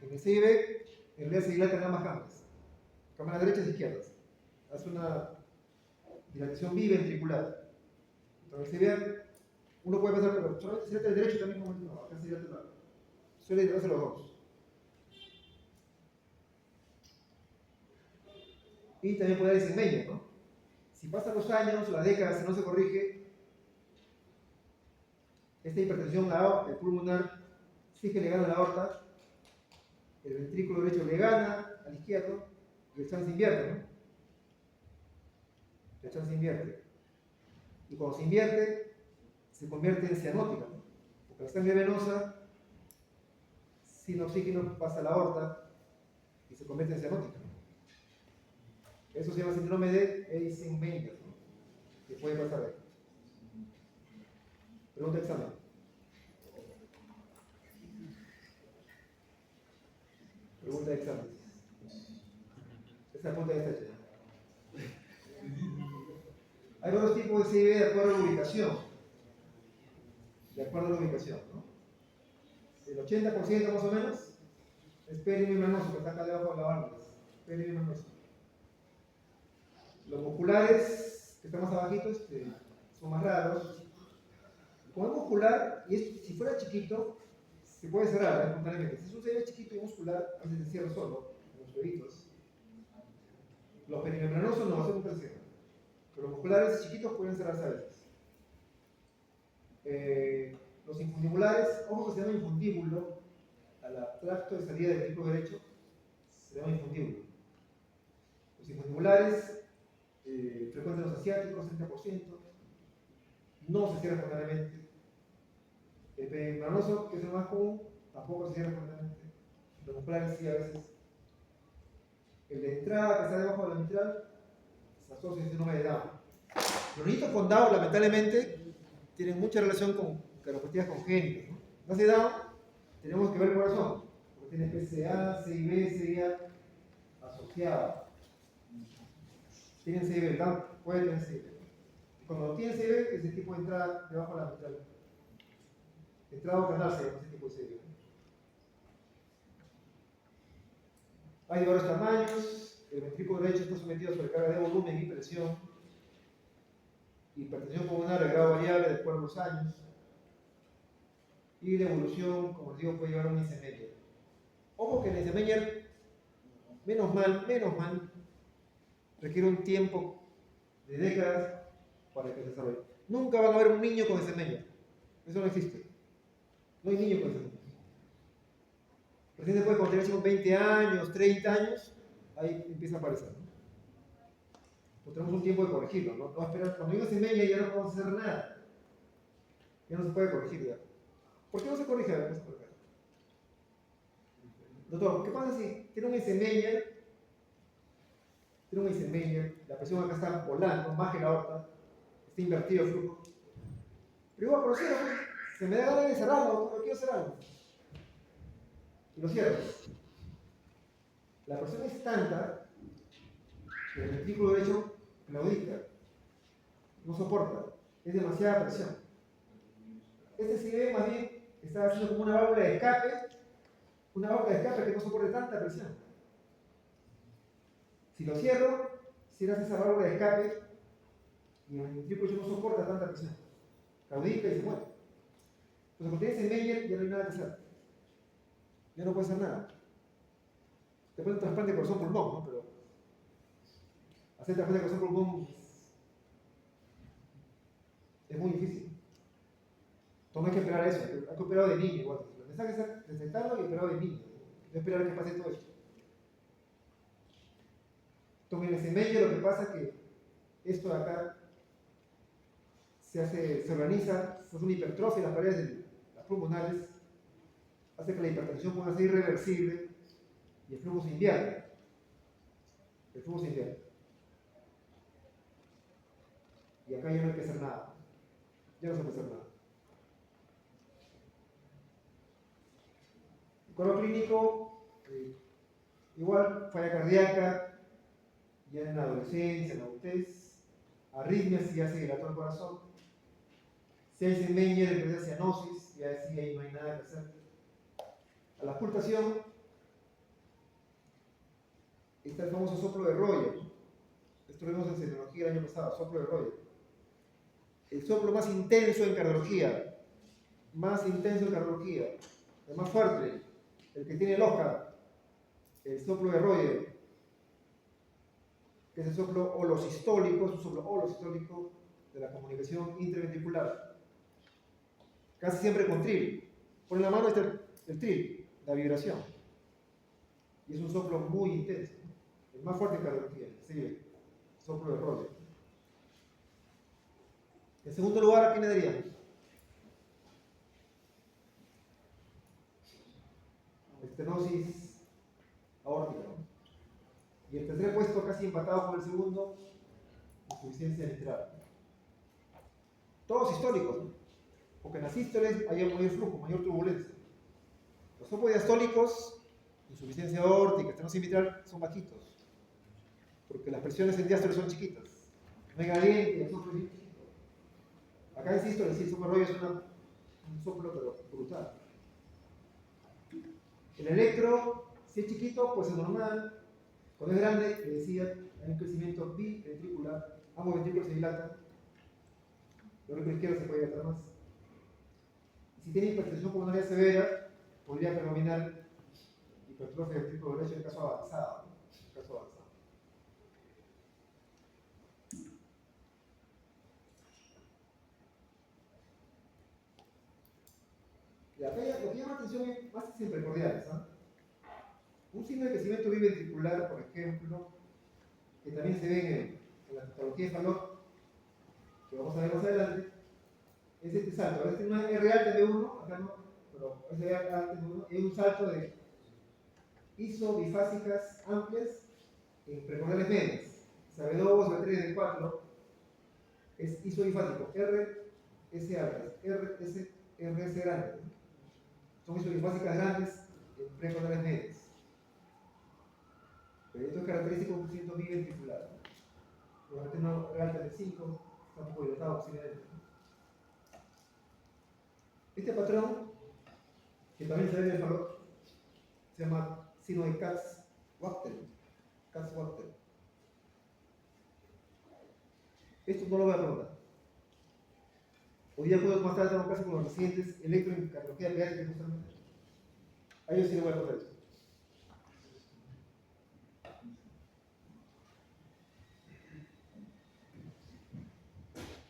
En el CIB, en realidad se dilatan ambas cámaras. Cámaras derechas e izquierdas. Hace una dilatación biventricular. Entonces, en el CIB, uno puede pensar, pero solamente se dilata el derecho también como el no, acá se dilata el lado. Suele dilatarse los dos. Y también puede dar dismeño, ¿no? Si pasan los años, las décadas, si no se corrige, esta hipertensión pulmonar sí que le gana a la aorta, el ventrículo derecho le gana al izquierdo y el chance invierte, ¿no? El chance invierte. Y cuando se invierte, se convierte en cianótica, ¿no? Porque la sangre venosa, sin oxígeno, pasa a la aorta y se convierte en cianótica. Eso se llama síndrome de Eisenmenger, ¿no? Que puede pasar ahí. Pregunta de examen. Pregunta de examen. Esta pregunta ya está hecha. Hay varios tipos de CIB de acuerdo a la ubicación. De acuerdo a la ubicación, ¿no? El 80% más o menos es perimembranoso, que está acá debajo de la válvula. Perimembranoso. Los musculares, que están más abajitos, son más raros. Como es muscular, y si fuera chiquito, se puede cerrar espontáneamente. Si es un CIB chiquito y muscular, a veces se cierra solo, en los huevitos. Los perimembranosos no, hacen un tercero. Pero los musculares chiquitos pueden cerrarse a veces. Los infundibulares, ojo que se llama infundíbulo, al tracto de salida del ventrículo derecho, se llama infundíbulo. Los infundibulares, frecuentes en los asiáticos, 30%, no se cierra espontáneamente. El perimembranoso, que es el más común, tampoco se cierra espontáneamente. Los musculares sí a veces. El de entrada, que está debajo de la mitral, se asocia a síndrome de Down. Los niños con Down, lamentablemente, tienen mucha relación con características congénitas, ¿no? No se Down, tenemos que ver el corazón, porque tiene PCA, CIB, CIA asociado. Tienen CIB, Down puede tener CIB. Cuando tienen CIB, es el tipo de entrada debajo de la mitral. Entrada o canal se llama ese tipo de CIB. Hay varios tamaños. El ventrículo derecho está sometido a sobrecarga de volumen y presión. Hipertensión pulmonar de grado variable de acuerdo a los años. Y la evolución, como les digo, puede llevar a un Eisenmenger. Ojo que el Eisenmenger, menos mal, requiere un tiempo de décadas para que se desarrolle. Nunca van a ver un niño con Eisenmenger. Eso no existe. No hay niños con Eisenmenger. Recién después, cuando tenemos 20 años, 30 años, ahí empieza a aparecer, ¿no? Pues tenemos un tiempo de corregirlo, ¿no? No esperar, cuando digo Eisenmenger ya no podemos hacer nada. Ya no se puede corregir ya. ¿Por qué no se corrige? No se corrige. Doctor, ¿qué pasa si tiene un Eisenmenger? Tiene un Eisenmenger, la presión acá está volando, más que la aorta, está invertido el flujo. Pero igual, por cierto, se me da ganas de cerrarlo, doctor, quiero cerrarlo. Y lo cierro. La presión es tanta que el ventrículo derecho claudica, no soporta, es demasiada presión. Este si ve más bien está haciendo como una válvula de escape que no soporte tanta presión. Si lo cierro, cierras esa válvula de escape y el ventrículo no soporta tanta presión. Claudica y se muere. Entonces, cuando tienes el Meyer, ya no hay nada que hacer. Ya no puedes hacer nada. Te ponen un trasplante de corazón-pulmón, ¿no? Pero hacer trasplante de corazón-pulmón es muy difícil. Entonces no hay que esperar eso, hay que operar de niño igual. El mensaje es detectarlo y operar de niño. No esperar a que pase todo eso. Entonces en ese medio lo que pasa es que esto de acá se organiza, se hace una hipertrofia en las paredes de las pulmonares, hace que la hipertensión pueda ser irreversible y el flujo se invierte. El flujo se invierte. Y acá ya no hay que hacer nada. Ya no se puede hacer nada. El cuadro clínico, igual, falla cardíaca, ya en la adolescencia, en la adultez, arritmias si ya se dilató el corazón, si hay Menger, empieza a cianosis, ya sí ahí no hay nada que hacer. A la auscultación está el famoso soplo de Royer. Esto lo vimos en semiología el año pasado, soplo de Royer. El soplo más intenso en cardiología, el más fuerte, el que tiene el Oscar, el soplo de Royer, que es el soplo holosistólico, es un soplo holosistólico de la comunicación intraventricular. Casi siempre con tril. Pon en la mano el tril, la vibración. Y es un soplo muy intenso, el más fuerte en cardiología, sí, el soplo de Royer. En segundo lugar, ¿a quién le daríamos? Estenosis aórtica, ¿no? Y el tercer puesto, casi empatado con el segundo, insuficiencia mitral. Todos históricos, ¿no? Porque en las sístoles hay mayor flujo, mayor turbulencia. Los soplos diastólicos, insuficiencia aórtica, estenosis mitral, son bajitos. Porque las presiones en diástole son chiquitas. No hay gradiente, el soplo es bien chiquito. Acá en sístole, sí, el soplo de Royer es un soplo, pero brutal. El electro, si es chiquito, pues es normal. Cuando es grande, le decía, hay un crecimiento biventricular, ambos ventrículos se dilatan, el ventrículo izquierdo se puede dilatar más. Y si tiene hipertensión pulmonar severa, podría predominar hipertrofia del ventrículo derecho en caso avanzado. Y acá lo que llama atención es más simprecordiales, ¿no? Un signo de crecimiento biventricular, por ejemplo, que también se ve en la patología de Fallot, que vamos a ver más adelante, es este salto. Este no es R alto de 1, acá no, pero es R alto de 1, es un salto de isobifásicas amplias en precordiales medias. B2, B3, B4 es isobifásico, RS altas, RS grandes. Son isobifásicas grandes en precordiales medias. Pero esto es característico de un crecimiento biventricular. Probablemente no alta de 5, está un poco dilatado posiblemente. Este patrón, que también se ve en el Fallot, se llama signo de Katz-Wachtel. Esto no lo voy a preguntar. Hoy día puedo más tarde tengo caso con los recientes electroencardiología pediátrica justamente. A ellos sí le voy a contar eso.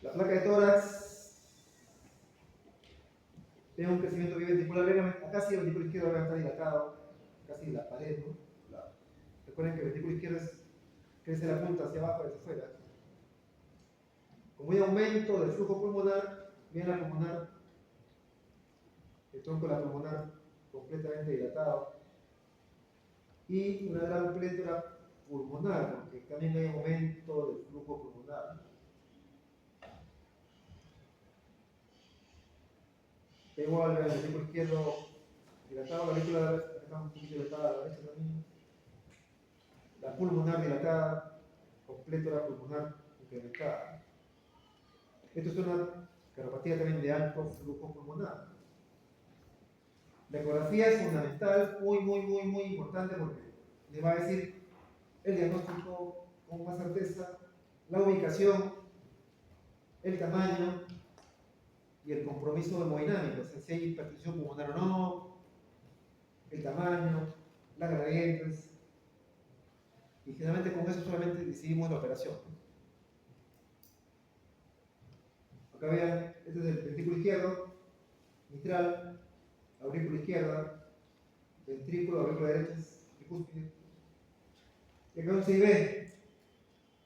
La placa de tórax tiene un crecimiento biventricular. Acá sí el ventrículo izquierdo va a estar dilatado, casi la pared, ¿no? Recuerden que el ventrículo izquierdo crece la punta hacia abajo, hacia afuera. Como hay aumento del flujo pulmonar, viene la pulmonar, el tronco de la pulmonar completamente dilatado, y una gran plétora pulmonar, porque también hay aumento del flujo pulmonar. Igual el ventrículo izquierdo dilatado, la aurícula está un poquito dilatada, la derecha también. La pulmonar dilatada, con plétora pulmonar incrementada. Esto es una cardiopatía también de alto flujo pulmonar. La ecografía es fundamental, muy importante porque le va a decir el diagnóstico con más certeza, la ubicación, el tamaño y el compromiso hemodinámico, o sea, si hay hipertensión pulmonar o no, el tamaño, las gradientes, y generalmente con eso solamente decidimos la operación. Acá vean, este es el ventrículo izquierdo, mitral, aurícula izquierda, ventrículo, aurícula derecha, tricúspide. Y acá se ve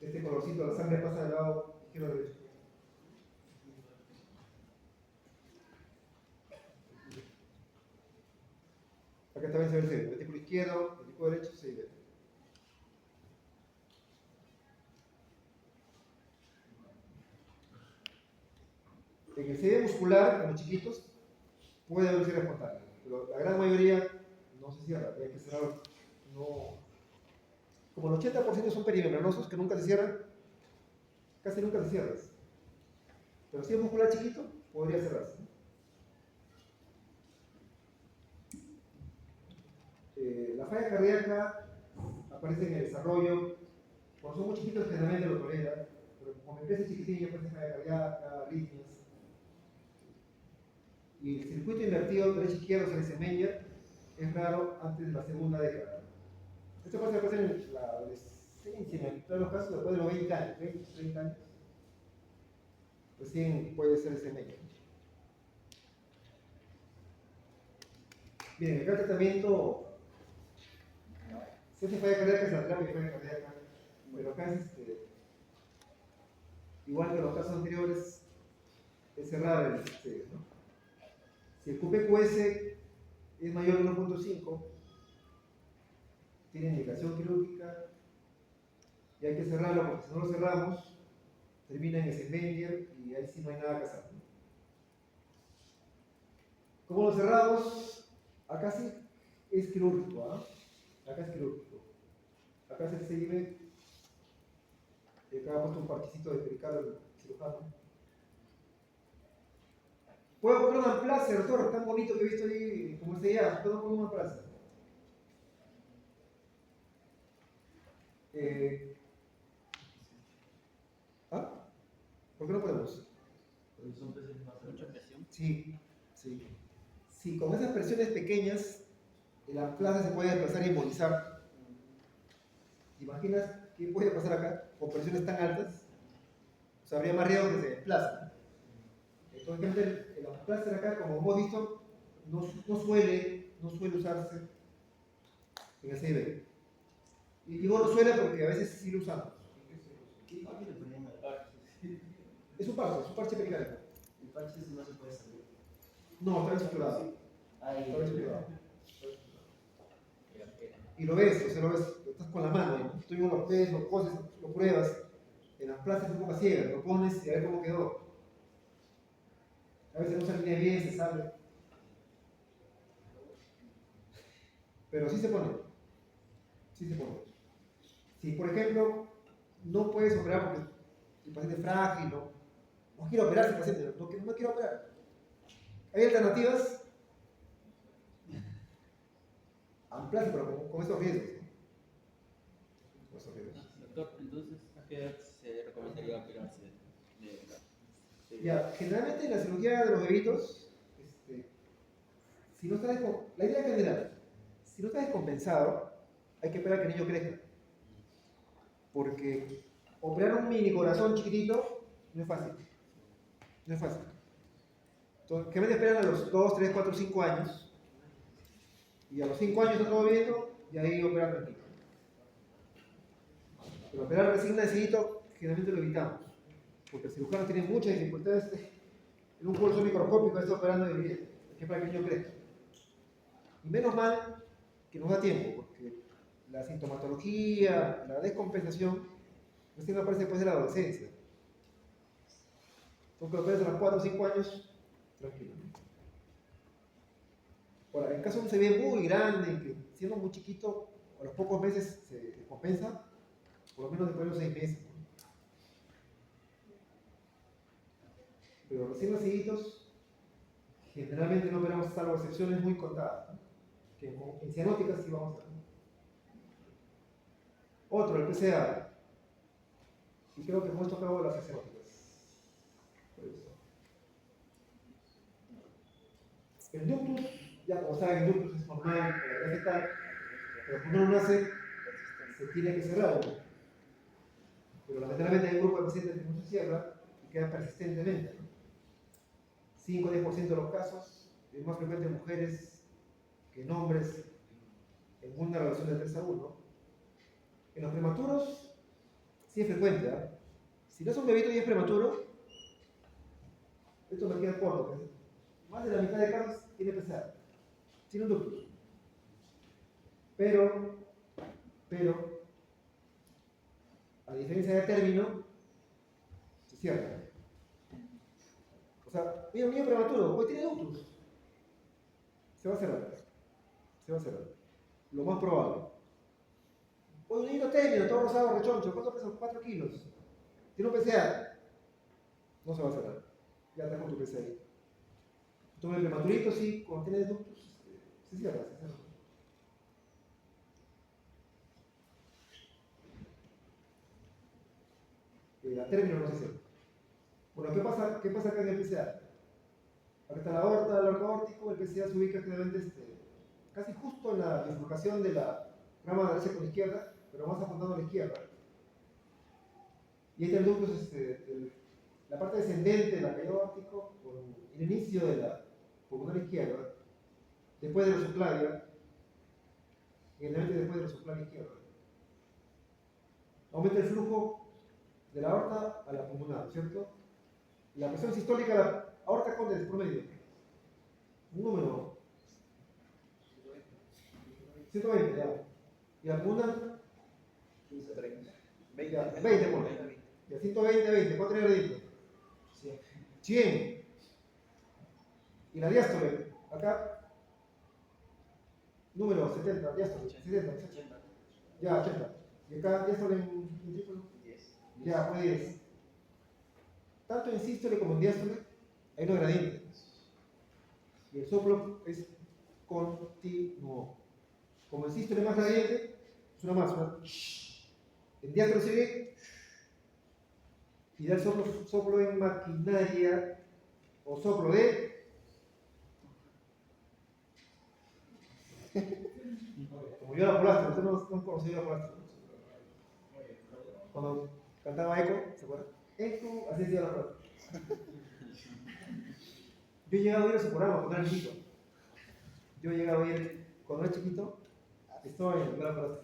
este colorcito, la sangre pasa del lado izquierdo a derecho. Acá también se ve el cerebro, ventrículo izquierdo, ventrículo derecho, se ve. En el CD muscular, en los chiquitos, puede haber cierre espontáneo, pero la gran mayoría no se cierra, hay que cerrar, no. Como el 80% son perimembranosos que nunca se cierran, casi nunca se cierran. Pero si es muscular chiquito, podría cerrarse. La falla cardíaca aparece en el desarrollo, cuando son muy chiquitos generalmente lo tolera, pero como empieza chiquitillo aparece falla cardíaca, arritmias. Y el circuito invertido derecha-izquierda, o sea, ese Menger, es raro antes de la segunda década. Esto puede ser en la adolescencia, en todos los casos después de los 20 años, 20, 30 años. Recién puede ser ese Menger. Bien, acá el tratamiento, si hace falla cardíaca es la terapia de falla cardíaca, pero acá es igual que en los casos anteriores, es cerrar el CD, ¿no? Si el QPQS es mayor de 1.5, tiene indicación quirúrgica y hay que cerrarlo porque si no lo cerramos, termina en ese Menger y ahí sí no hay nada que hacer. ¿Cómo lo cerramos? Acá sí es quirúrgico, ¿ah? Acá es quirúrgico. Acá es el CIB, y acá ha puesto un parchecito de pericardio del cirujano. Puedo poner una plaza, doctor, tan bonito que he visto ahí, como se llama, puedo poner una plaza. ¿Ah? ¿Por qué no podemos? Porque son peces más mucha presión. Sí, sí. Si con esas presiones pequeñas la plaza se puede desplazar y embolizar, ¿te imaginas qué puede pasar acá con presiones tan altas? O sea, habría más riesgo que se desplacen. Entonces, el placer acá, como hemos visto, no suele usarse en el CIB. Y digo no suele porque a veces sí lo usamos. ¿Qué le ponían al parche? Es un parche pericárdico. El parche no se puede salir. No, está estructurado. Ahí. Está estructurado. Y lo ves, o sea, lo ves, lo estás con la mano, ¿no? Tú mismo lo ves, lo coses, lo pruebas. En las plazas es un poco ciega, lo pones y a ver cómo quedó. A veces no se alinea bien, se sale. Pero sí se pone. Sí se pone. Si, por ejemplo, no puedes operar porque el paciente es frágil, no quiere operar el paciente, no quiere operar. Hay alternativas. Ampliarse, pero con esos riesgos. Con esos riesgos. Doctor, entonces, ¿a qué edad se recomendaría operarse Ya, generalmente en la cirugía de los bebitos, si no está la idea general, si no está descompensado, hay que esperar a que el niño crezca. Porque operar un mini corazón chiquitito no es fácil. No es fácil. Entonces, que me esperan a los 2, 3, 4, 5 años. Y a los 5 años está todo viendo y ahí operar tranquilo. Pero operar recién nacidito, generalmente lo evitamos. Porque el cirujano tiene muchas dificultades en un pulso microscópico, está operando de vida. Hay que para que el niño crezca. Y menos mal que nos da tiempo, porque la sintomatología, la descompensación, recién aparece después de la adolescencia. Entonces, que lo operes a los 4 o 5 años, tranquilo. Ahora, en caso de un CB muy grande, que siendo muy chiquito, a los pocos meses se descompensa, por lo menos después de los 6 meses. Pero recién naciditos, generalmente no operamos salvo excepciones muy contadas, ¿no? Que en cianóticas sí vamos a hacer. Otro, el PCA. Y creo que con esto acabo las cianóticas. El ductus, ya como saben, el ductus es normal, vegetal, pero cuando uno nace, se tiene que cerrar. Pero lamentablemente hay un grupo de pacientes que no se cierra y queda persistentemente, ¿no? 5 o 10% de los casos, es más frecuente en mujeres que en hombres en una relación de 3 a 1. En los prematuros, sí es frecuente, ¿eh? Si no es un bebito y es prematuro, esto me queda corto, ¿eh? Más de la mitad de casos tiene PCA, tiene un ductus. Pero, a diferencia de término, se cierra. O sea, mira, un niño prematuro, hoy tiene ductus. Se va a cerrar. Se va a cerrar. Lo más probable. Hoy un niño término, todo rosado, rechoncho, ¿cuánto pesa? 4 kilos. Tiene un PCA. No se va a cerrar. Ya tengo tu PCA ahí. Toma el prematurito, sí, cuando tiene ductus, se cierra, se cierra. A término no se cierra. Bueno, ¿qué pasa acá en el PCA? Acá está la aorta, el arco aórtico, el PCA se ubica generalmente casi justo en la bifurcación de la rama derecha con la izquierda, pero más apuntando a la izquierda. Y este es el ductus, la parte descendente del arco aórtico, con el inicio de la pulmonar izquierda, después de la subclavia, generalmente después de la subclavia izquierda. Aumenta el flujo de la aorta a la pulmonar, ¿cierto? La presión sistólica de la aorta, ¿cuánto es promedio? Un número. 120, ya. ¿Y la pulmonar? 20, ya, 20, bueno. Ya, 120, 20, ¿cuánto era el 100. ¿Y la diástole? Acá, número 70, diástole, 70, 80. Ya, 80. ¿Y acá diástole en trípolo? 10. Ya, fue 10. Tanto en sístole como en diástole hay unos gradientes. Y el soplo es continuo. Como en sístole más gradiente, suena más. En diástole se ve y da el soplo en maquinaria o soplo de. Como yo era polastro, usted no conoció a polastro. Cuando cantaba Eco, ¿se acuerdan? Eco, así decía la polastro. Yo he llegado a ir a su programa cuando era chiquito. Yo he llegado a ir cuando era chiquito, estaba en la polastro.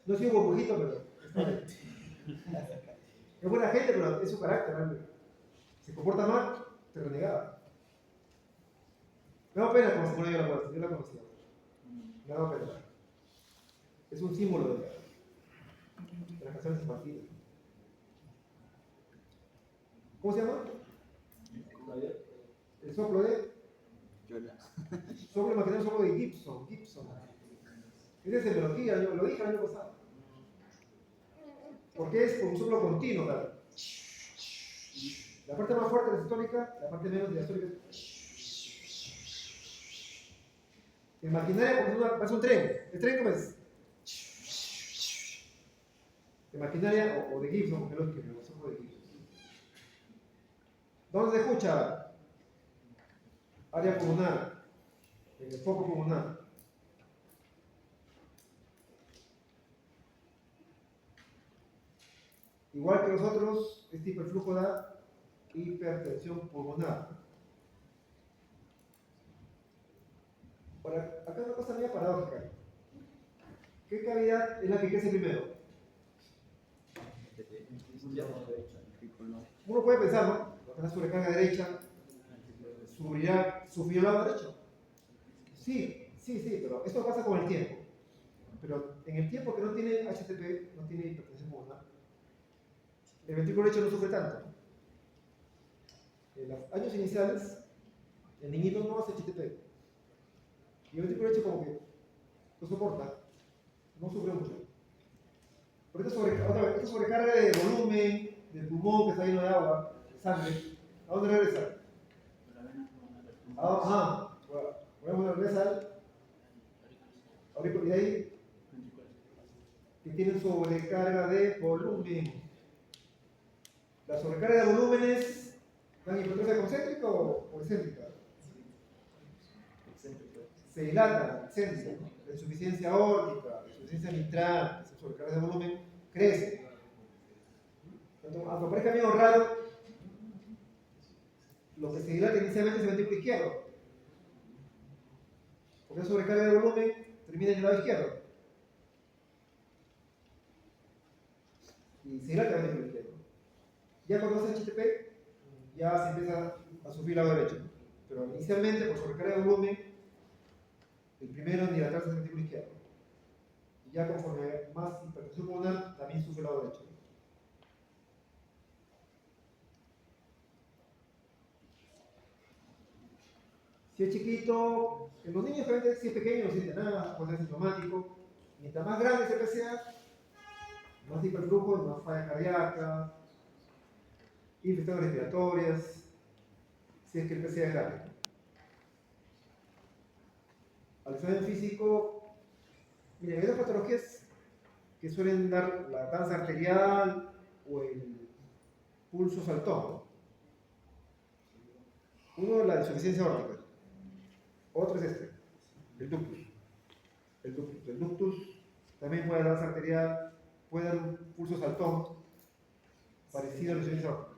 No soy un burbujito, pero estaba ahí. Es buena gente, pero es su carácter, ¿no? Se comporta mal, te renegaba. Me da pena como se pone yo la polastro, yo la conocía. Me da pena. Es un símbolo de las canciones infantiles. ¿Cómo se llama? El soplo de. Soplo imaginario, soplo de Gibson. Esa es melodía, yo lo dije el año pasado. Porque es un soplo continuo, ¿verdad? La parte más fuerte de la sistólica, la parte menos de la sistólica es. En maquinaria, como es un tren. ¿El tren cómo es? De maquinaria o de Gibson, porque lo escribe, el soplo de Gibson. ¿Dónde se escucha? Área pulmonar, en el foco pulmonar. Igual que nosotros, este hiperflujo da hipertensión pulmonar. Ahora, acá hay una cosa media paradójica. ¿Qué cavidad es la que crece primero? Uno puede pensar, ¿no? La sobrecarga derecha, sufrirá lado derecho. Sí, pero esto pasa con el tiempo. Pero en el tiempo que no tiene HTP, no tiene hipertensión pulmonar, el ventrículo derecho no sufre tanto. En los años iniciales, el niñito no hace HTP. Y el ventrículo derecho como que lo soporta, no sufre mucho. Pero esta sobrecarga de volumen, del pulmón que está lleno de agua, de sangre, ¿A dónde regresa? Bueno, regresa al aurículo y ahí que tienen sobrecarga de volumen. ¿La sobrecarga de volúmenes dan hipertrofia concéntrica o excéntrica? Se dilata, excéntrica, ¿no? La insuficiencia aórtica, la insuficiencia mitral, esa sobrecarga de volumen crece. Aunque parezca medio raro, lo que se dilata inicialmente es el ventrículo izquierdo, porque la sobrecarga de volumen termina en el lado izquierdo y se dilata el ventrículo izquierdo. Ya cuando hace HTP, ya se empieza a subir el lado derecho, pero inicialmente por sobrecarga de volumen, el primero en dilatarse es el ventrículo izquierdo, y ya conforme más hipertensión pulmonar, también sube el lado derecho. Si es chiquito, en los niños realmente si es pequeño no siente nada, puede ser sintomático. Mientras más grande se PCA, más hiperflujo, más falla cardíaca, infecciones respiratorias, si es que el PCA es grande. Al examen físico, miren, hay dos patologías que suelen dar la danza arterial o el pulso saltón. Uno es la insuficiencia aórtica. Otro es este, el ductus. El ductus también puede dar danza arterial, puede dar un pulso saltón parecido a la insuficiencia aórtica.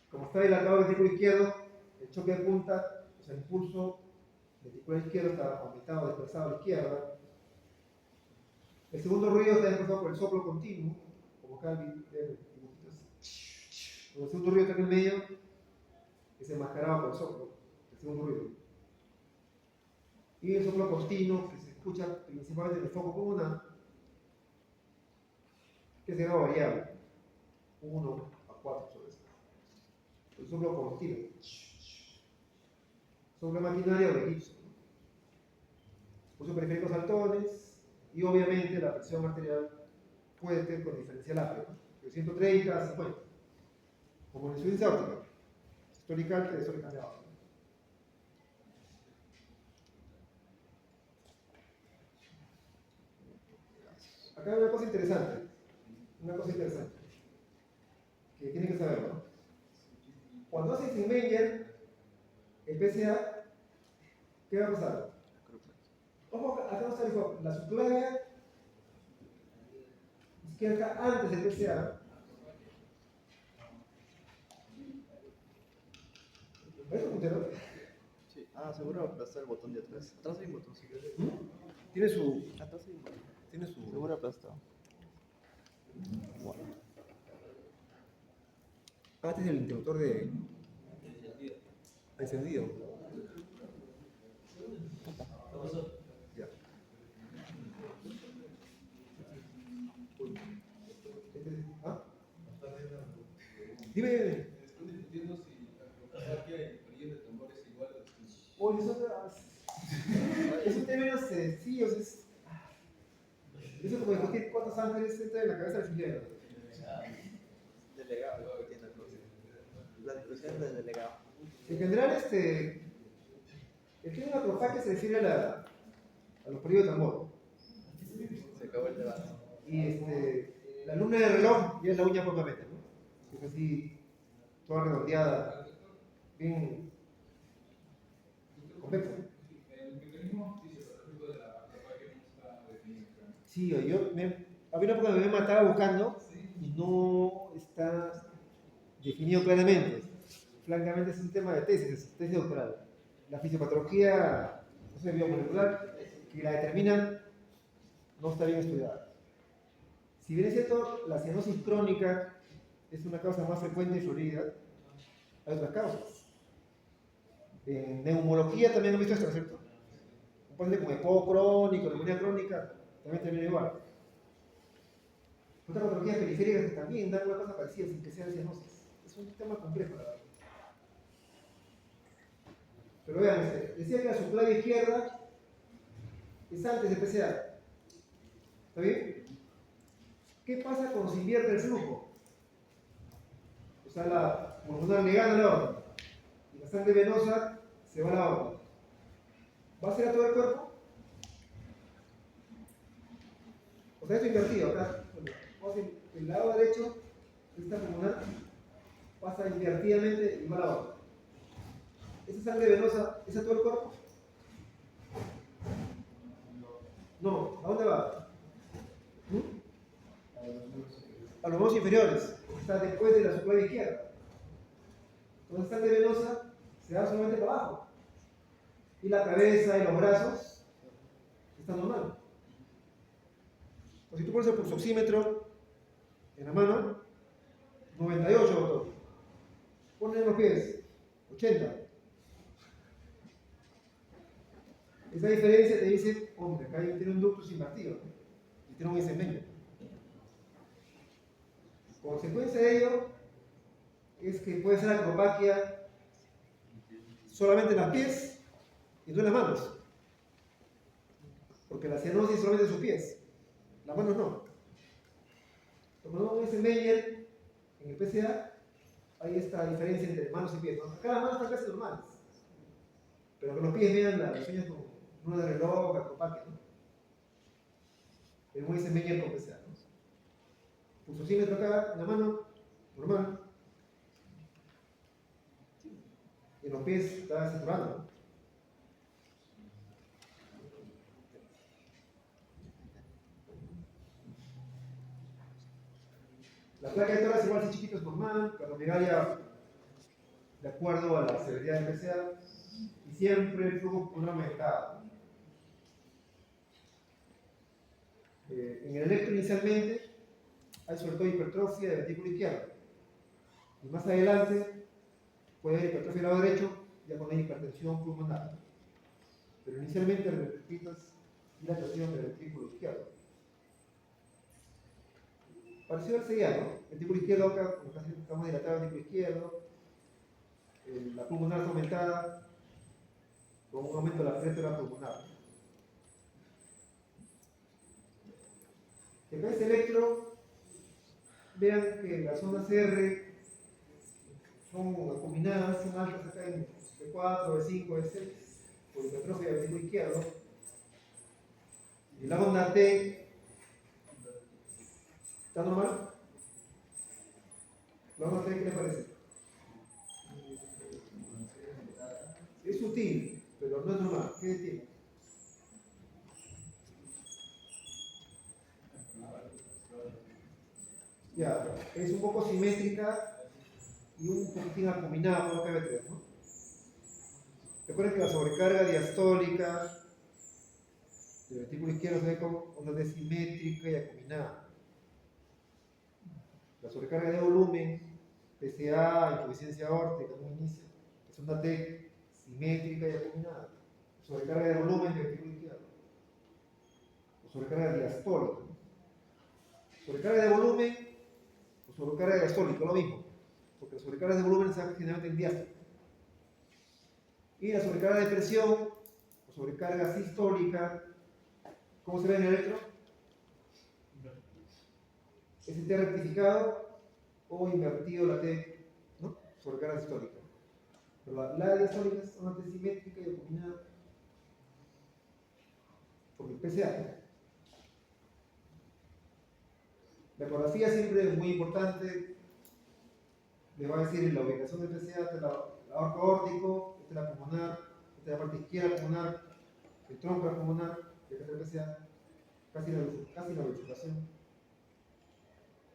Como está dilatado el ventrículo izquierdo, el choque de punta, o sea, el pulso ventricular izquierdo está aumentado, desplazado a la izquierda. El segundo ruido está desplazado por el soplo continuo, como acá el dibujito. El segundo ruido está en el medio, es enmascarado por el soplo, el segundo ruido. Y el soplo continuo, que se escucha principalmente en el foco pulmonar, que es de grado variable, 1 a 4 sobre eso. El soplo continuo. Soplo maquinaria o de Gibson. Pulso periférico saltones, y obviamente la presión arterial puede tener con diferencial amplio, ¿no? De 130 a 50, como en la insuficiencia aórtica, sistólica alta y sistólica de abajo. Acá hay una cosa interesante, que tienen que saber, ¿no? Cuando hace Eisenmenger, el PCA, ¿qué va a pasar? Ojo, acá no está dijo, la subclavia izquierda antes del PCA. ¿Ves un puntero? Sí. Ah, seguro aplastar el botón de atrás. Atrás hay un botón. Tiene su. Atrás hay un botón. Tiene su. Seguro aplastado. Bueno. Ah, este es el interruptor de. Encendido. Ya. ¿Ah? Dime. Estoy discutiendo si la cromacia y periodo de tambor es igual a los. Oye, esos términos sencillos es. Eso es como discutir cuántos ángeles entran en la cabeza del sujeto. Delegado, lo que tiene la discusión del delegado. En general, el término acrofagia se refiere a los periodos de tambor. Se acabó el debate. Y la luna de reloj ya es la uña propiamente, ¿no? Es así, toda redondeada, bien convexa. El mecanismo fisiológico de la cromacia no está definido. Sí, había una época que me mataba buscando y no está definido claramente. Francamente es un tema de tesis doctoral. La fisiopatología, no sé, biomolecular, que la determinan, no está bien estudiada. Si bien es cierto, la cianosis crónica es una causa más frecuente en Florida, hay otras causas. En neumología también han visto esto, ¿cierto? Un paciente con EPO crónico, neumonía crónica, también termina igual. Otras patologías periféricas que también dan una cosa parecida sin que sea cianosis. Es un tema complejo, la verdad. Pero vean, decía que la subclavia izquierda es antes del PCA. ¿Está bien? ¿Qué pasa cuando se invierte el flujo? O sea, la pulmonar le gana a la aorta y la sangre venosa se va a la aorta. ¿Va a ser a todo el cuerpo? O sea, esto invertido acá. Bueno, el lado derecho de esta pulmonar pasa invertidamente y va a la aorta. ¿Esa sangre venosa es a todo el cuerpo? No. ¿A dónde va? A los miembros inferiores. Está después de la subclavícula izquierda. Entonces, la sangre venosa se va solamente para abajo. Y la cabeza y los brazos están normal. Entonces, si tú pones el pulsoxímetro en la mano, 98, doctor. Pones en los pies, 80. Esa diferencia te dice, hombre, acá tiene un ductus invertido y tiene un desempeño. Consecuencia de ello es que puede ser acropaquia solamente en los pies y no en las manos. Porque la cianosis solamente en sus pies, las manos no. Cuando uno dice Meyer en el PCA, hay esta diferencia entre manos y pies. ¿No? Acá las manos están casi normales, pero que los pies vean las uñas como una de reloj, acropaquia, ¿no? Como dice Meyer con PCA, ¿no? Pulsocímetro acá en la mano, normal. Y en los pies está saturando, ¿no? La placa de tórax igual si chiquito es normal, cardiomegalia de acuerdo a la severidad del PCA y siempre el flujo pulmonar aumentado. En el electro inicialmente hay sobre todo hipertrofia del ventrículo izquierdo y más adelante puede haber hipertrofia del lado derecho ya cuando hay hipertensión pulmonar, pero inicialmente repito es dilatación del ventrículo izquierdo. Parecido al CIA, ¿no? Ventrículo izquierdo acá, estamos dilatados el ventrículo izquierdo, la pulmonar está aumentada con un aumento de la frétula pulmonar. Si acá este electro, vean que las zonas R son acuminadas, son altas acá en B4, B5, B6, por hipertrofia del ventrículo izquierdo. Y la onda T ¿está normal? ¿La onda T qué les parece? Es sutil, pero no es normal. ¿Qué tiene? Ya, es un poco simétrica y un poquitín acuminada por KB3, ¿no? Recuerden que la sobrecarga diastólica del ventrículo izquierdo se ve como onda T simétrica y acuminada. La sobrecarga de volumen, PCA, insuficiencia aórtica, en un inicio, es onda T simétrica y acuminada. Sobrecarga de volumen del ventrículo izquierdo. O sobrecarga diastólica. Sobrecarga de volumen o sobrecarga diastólica, lo mismo. Porque la sobrecarga de volumen se da generalmente en diástole. Y la sobrecarga de presión o sobrecarga sistólica, ¿cómo se ve en el electro? ¿Es el T rectificado o invertido la T, ¿no? Sobrecarga sistólica. Pero la diastólica es una T simétrica y acuminada por el PCA. La ecografía siempre es muy importante. Le va a decir la ubicación del PCA, esta es el arco aórtico, esta es la pulmonar, esta es la parte izquierda pulmonar, el tronco pulmonar, esta es el PCA, casi la bifurcación.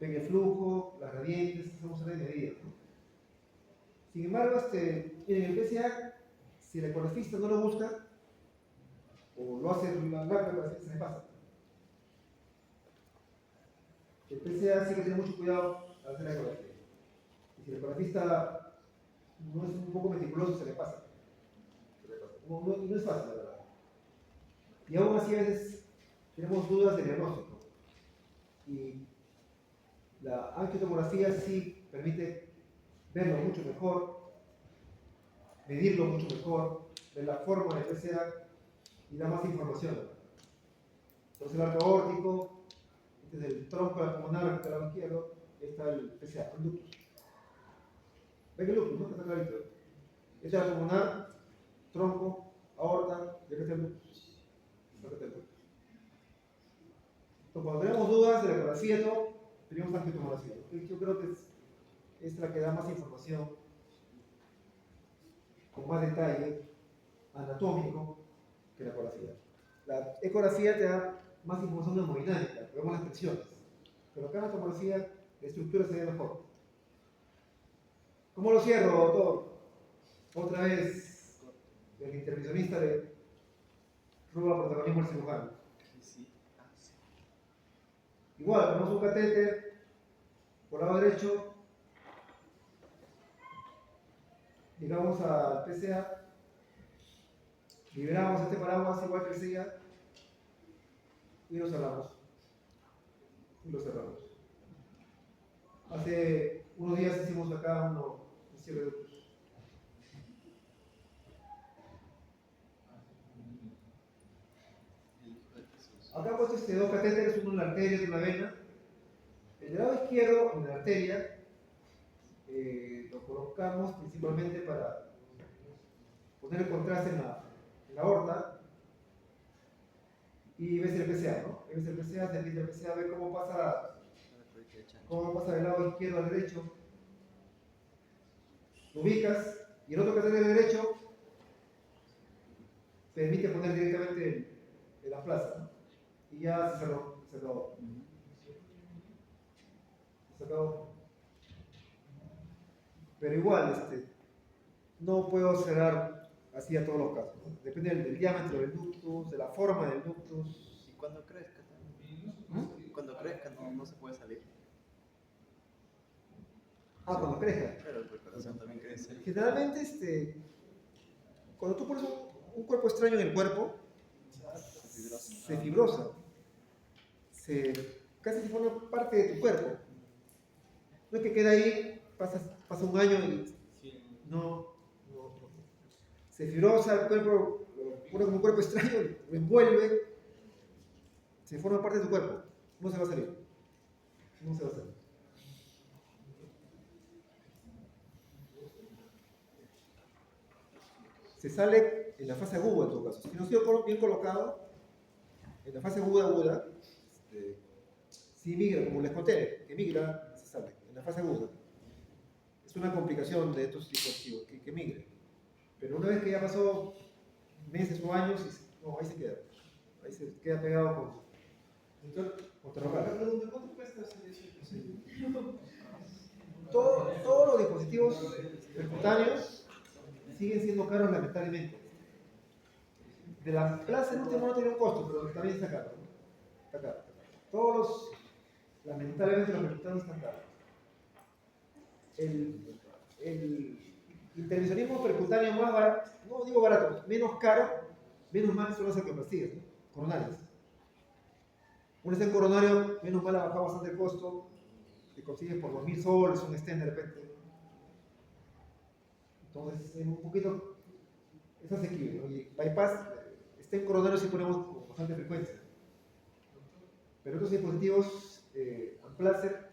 Ven el flujo, las radiantes, hacemos una medida, ¿no? Sin embargo, en el PCA, si el ecografista no lo busca, o lo hace la lámpara, se le pasa. El PCA sí que tiene mucho cuidado al hacer la ecografía. Y si el ecografista no es un poco meticuloso, se le pasa. No es fácil, la verdad. Y aún así, a veces tenemos dudas de diagnóstico. Y la angiotomografía sí permite verlo mucho mejor, medirlo mucho mejor, ver la forma del PCA y da más información. Entonces, el arco aórtico, este es el tronco pulmonar del lado izquierdo, está el PCA, conductus. Ven el lupus, ¿no? Que está clarito. Este es pulmonar, tronco, aorta, y acá está el lupus. Acá está el lupus. Entonces, cuando tenemos dudas de la ecografía, todo, pedimos angiotomografía. Yo creo que es la que da más información, con más detalle anatómico que la ecografía. La ecografía te da más información hemodinámica, vemos las presiones. Pero acá en la tomografía la estructura se ve mejor. ¿Cómo lo cierro, doctor? Otra vez, el intervencionista le roba protagonismo al cirujano. Igual, ponemos un catéter por lado derecho, llegamos al PCA, liberamos este paraguas igual que el CIA y lo cerramos. Hace unos días hicimos acá un cierre de luz. Acá he puesto dos catéteres, uno en la arteria y otro en la vena. El del lado izquierdo, en la arteria, lo colocamos principalmente para poner el contraste en la aorta y ves el PCA, ¿no? Ves el PCA, se entiende el PCA, ve cómo pasa del lado izquierdo al derecho. Lo ubicas y el otro catéter derecho permite poner directamente en la plaza, ¿no? Y ya se cerró. Se acabó. Pero igual, no puedo cerrar así a todos los casos, ¿no? Depende del diámetro del ductus, de la forma del ductus. Y cuando crezca también. ¿Mm? Cuando crezca no se puede salir. Ah, cuando crezca. Pero el corazón también crece. Generalmente, cuando tú pones un cuerpo extraño en el cuerpo, se fibrosa. Casi se forma parte de tu cuerpo. No es que queda ahí, pasa un año y no. Se fibrosa el cuerpo, lo pone como un cuerpo extraño, lo envuelve, se forma parte de tu cuerpo. No se va a salir. No se va a salir. Se sale en la fase aguda en todo caso. Si no ha sido bien colocado, en la fase aguda, si migra, como les conté, que migra, se sale. En la fase aguda. Es una complicación de estos dispositivos, que migre. Pero una vez que ya pasó meses o años, no, ahí se queda. Ahí se queda pegado con terrogal. ¿Cuánto cuesta hacer eso? Todos los dispositivos percutáneos siguen siendo caros lamentablemente. De la clase el último no tiene un costo, pero también está caro, ¿no? Está caro. Todos lamentablemente los percutáneos están caros. El intervencionismo percutáneo más barato, no digo barato, menos caro, menos mal son las angioplastias, ¿no? Coronarias. Un stent coronario, menos mal ha bajado bastante el costo, te consigues por 2.000 soles, un stent de repente. Entonces, es un poquito, es asequible, ¿no? Y bypass, stent coronario sí ponemos con bastante frecuencia. Pero otros dispositivos, Amplacer,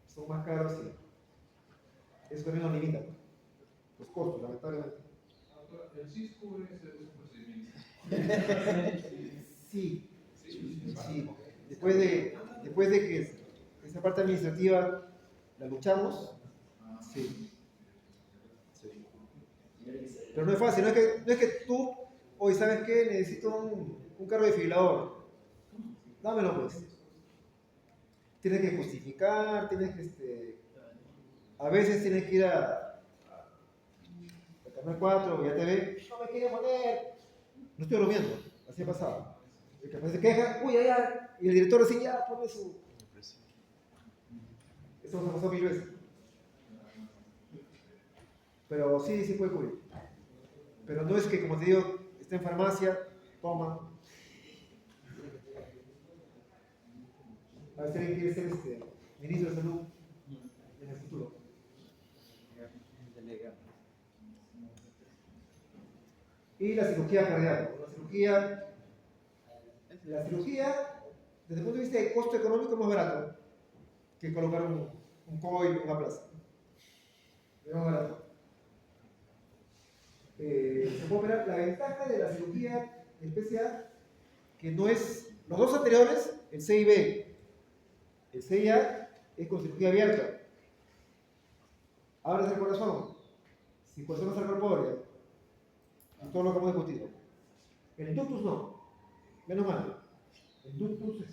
son más caros y eso también nos limita, ¿no? Los costos, lamentablemente. ¿El CIS cubre ese procedimiento? Sí. Después de que esa parte administrativa la luchamos, sí. Pero no es fácil, no es que tú, hoy sabes qué, necesito un cardiofibrilador. Dámelo pues. Tienes que justificar, a veces tienes que ir a Canal 4 y a TV, no me quiere poner. No estoy bromeando, así ha pasado. El que se queja, uy, allá, y el director así, ya, pone su. Eso nos ha pasado 1000 veces. Pero sí puede cubrir. Pero no es que, como te digo, está en farmacia, toma. A ver si alguien quiere ser ministro de salud en el futuro. Y la cirugía cardíaca. La cirugía, desde el punto de vista de costo económico, es más barato que colocar un coil en una plaza. Es más barato. se puede operar. La ventaja de la cirugía del PCA, que no es, los dos anteriores, el C y B, el C y A es con cirugía abierta. Abres el corazón, circulación nasal corpórea, y todo lo que hemos discutido. El ductus no, menos mal. El ductus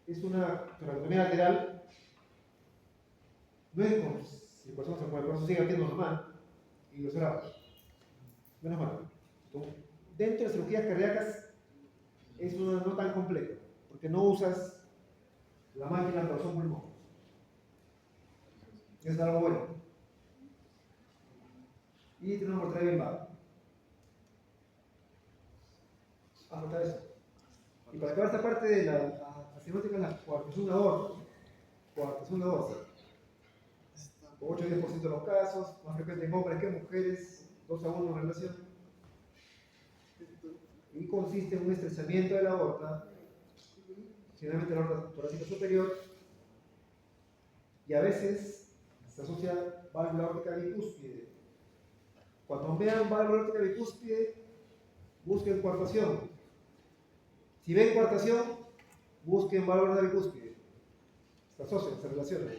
es una toracotomía lateral, no es con circulación nasal corpórea, el corazón sigue latiendo normal y lo cerramos. Menos mal. Entonces, dentro de las cirugías cardíacas es una no tan compleja, porque no usas la máquina corazón-pulmón. Es algo bueno. Y tiene una mortalidad bien baja. Falta eso. Y para acabar esta parte de la asinótica, la coartación de aorta. Coartación de aorta. 8 o 10% de los casos, más frecuente en hombres que en mujeres, 2-1 en relación. Y consiste en un estrechamiento de la aorta, generalmente la aorta torácica superior, y a veces se asocia válvula aórtica bicúspide. Cuando vean válvula aórtica bicúspide, busquen coartación. Si ven coartación, busquen válvula bicúspide. Se asocian, se relacionan.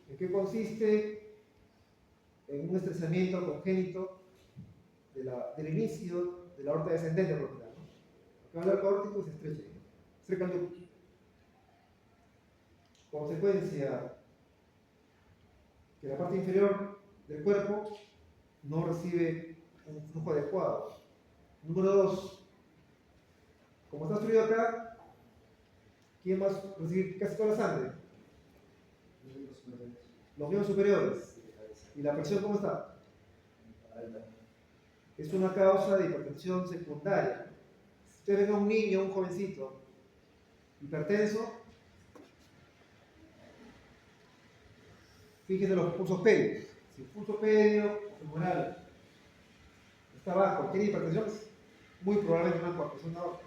¿En qué consiste? En un estrechamiento congénito del inicio de la aorta descendente orbital. ¿No? El arco aórtico se estrecha, cerca el ducto. Consecuencia, que la parte inferior del cuerpo no recibe un flujo adecuado. Número 2, como está obstruido acá, ¿quién va a recibir casi toda la sangre? Los miembros superiores. ¿Y la presión cómo está? Es una causa de hipertensión secundaria. Si usted ve a un niño, un jovencito, hipertenso, fíjense los pulsos pedios. Si el pulso pedio femoral está bajo, tiene hipertensión, es muy probablemente una coartación de aorta.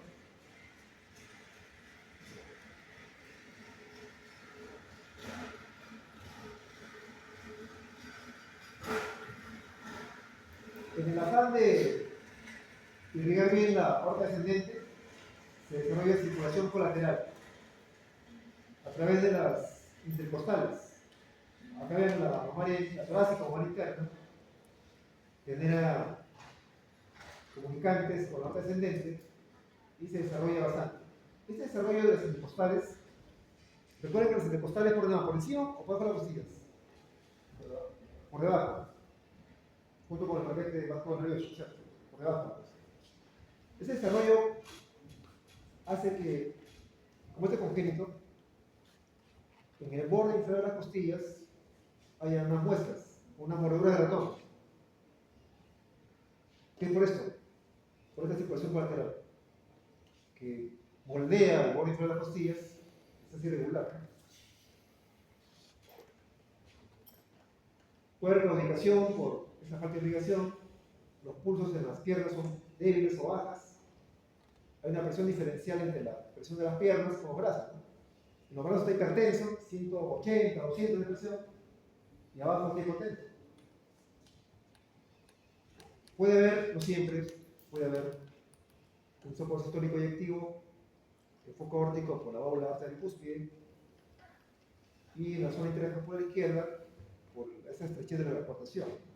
En el afán de irrigar bien la aorta descendente, se desarrolla circulación colateral a través de las intercostales. Acá ven la mamaria torácica o mamaria interna, genera comunicantes con la aorta descendente y se desarrolla bastante. Este desarrollo de las intercostales, recuerden que las intercostales por debajo, por encima o por debajo de las costillas. Por debajo. Junto con el paquete vasco nervioso, ¿cierto? Por debajo. Ese desarrollo hace que, como este congénito, en el borde inferior de las costillas haya unas muescas, una mordedura de ratón. ¿Qué es por esto? Por esta circulación colateral, que moldea el borde inferior de las costillas, es irregular. Puede haber claudicación por esa falta de irrigación, los pulsos en las piernas son débiles o bajas, hay una presión diferencial entre la presión de las piernas como brazos. ¿No? En los brazos está hipertenso, 180, 200 de presión, y abajo está hipotenso. Puede haber, no siempre, puede haber un soporte sistólico eyectivo, el foco aórtico por la válvula aorta bicúspide, y en la zona interna por la izquierda, por esa estrechez de la reportación.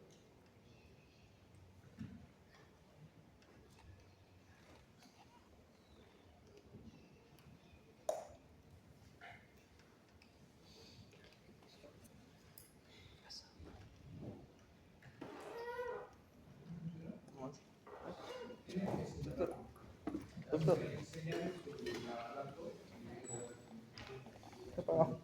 Doctor. Está apagado.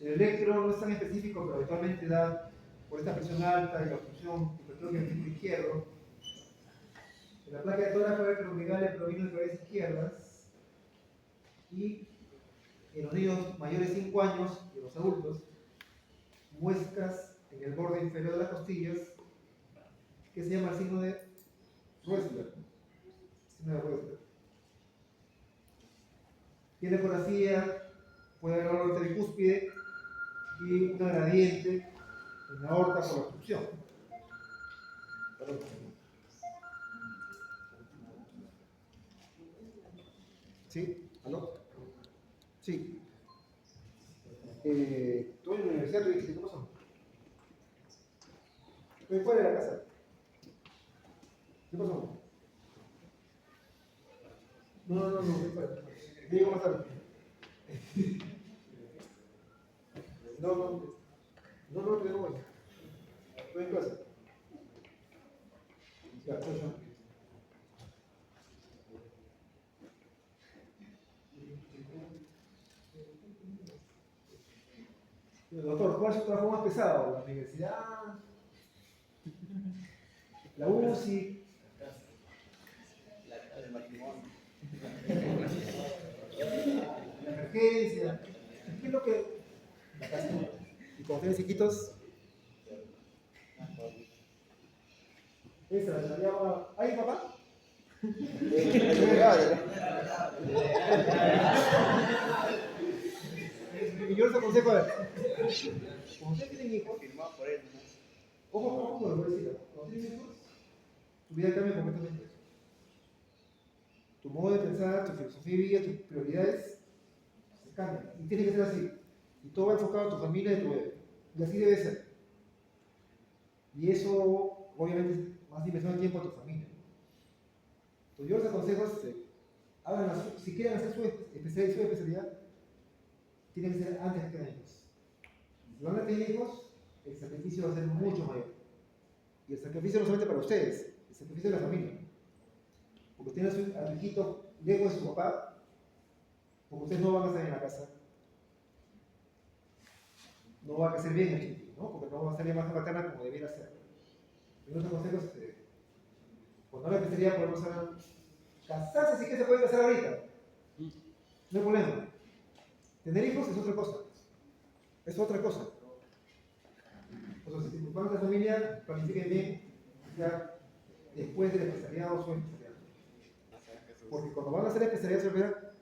El electro no es tan específico, pero habitualmente da por esta presión alta y la obstrucción hipertrófica del ventrículo izquierdo. En la placa de tórax puede ver que los megales provienen de cabezas izquierdas y en los niños mayores de 5 años y en los adultos, muescas en el borde inferior de las costillas, que se llama el signo de Roesler. Signo de Roesler. Tiene poracía, puede haber dolor de bicúspide y una gradiente en la aorta por la obstrucción. Perdón. ¿Sí? ¿Aló? Sí. Estoy en la universidad, tú dijiste, ¿qué pasó? Estoy fuera de la casa. ¿Qué pasó? No, estoy fuera. Llego más tarde. Que no voy. Estoy en clase. Ya, pues ya. Doctor, ¿cuál es su trabajo más pesado? ¿La universidad? ¿La UCI? El matrimonio. ¿La emergencia? ¿Qué es lo que...? La casa. Y cuando tienen chiquitos... Esa, la llama... ¿Ay, papá? Y yo les aconsejo, a ver, cuando ustedes tienen hijos, Firmado por él, ¿no? ojo, lo voy a decir, cuando tienen hijos, tu vida cambia completamente. Tu modo de pensar, tu filosofía de vida, tus prioridades se cambian. Y tiene que ser así. Y todo va enfocado a tu familia y a tu bebé. Y así debe ser. Y eso, obviamente, es más inversión de tiempo a tu familia. Entonces, yo les aconsejo, si quieren hacer su especialidad, tiene que ser antes de que tengan hijos. Si van a tener hijos, el sacrificio va a ser mucho mayor. Y el sacrificio no solamente para ustedes, el sacrificio de la familia. Porque tienen a tu hijito lejos de su papá, porque ustedes no van a estar en la casa. No va a crecer bien el chiquito, ¿no? Porque no va a salir más bacana como debiera ser. Y unos consejos, cuando la especialidad podemos saber, casarse sí que se puede casar ahorita. No hay problema. Tener hijos es otra cosa. Es otra cosa. O sea, si van a la familia, planifiquen bien, ya después de la especialidad o su especialidad. Porque cuando van a hacer especialidad, se olvida,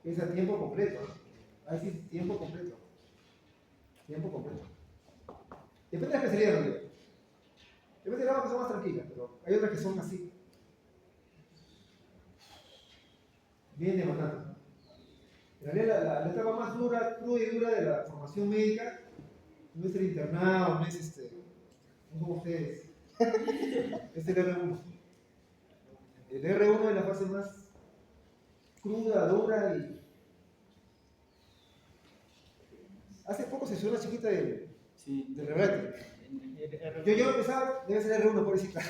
es a tiempo completo. Ahí sí, tiempo completo. Tiempo completo. Depende de la especialidad, ¿no? Depende de las que son más tranquilas, pero hay otras que son así. Bien demandantes. En realidad, la etapa más dura, cruda y dura de la formación médica no es el internado, no es no como ustedes. Es el R1. El R1 es la fase más cruda, dura y... Hace poco se subió una chiquita del rebate. Yo empezaba, debe ser R1, pobrecita.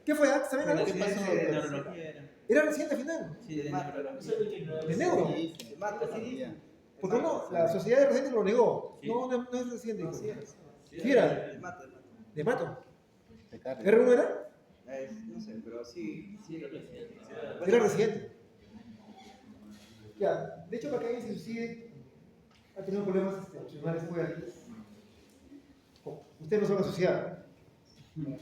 ¿Qué fue? ¿Saben algo? ¿Qué pasó? De neurología era. Era reciente final. Sí, de neurología. De neuro. Se mata también. Porque no, la sociedad de reciente lo negó. Sí. No es reciente. No, dijo. sí era. Sí era. De mato. ¿De mato? ¿R1 era? No sé, pero sí. Sí, era reciente. Era reciente. Ya, de hecho, para que alguien se suicide, ha tenido problemas emocionales fuertes. Ustedes no son la sociedad,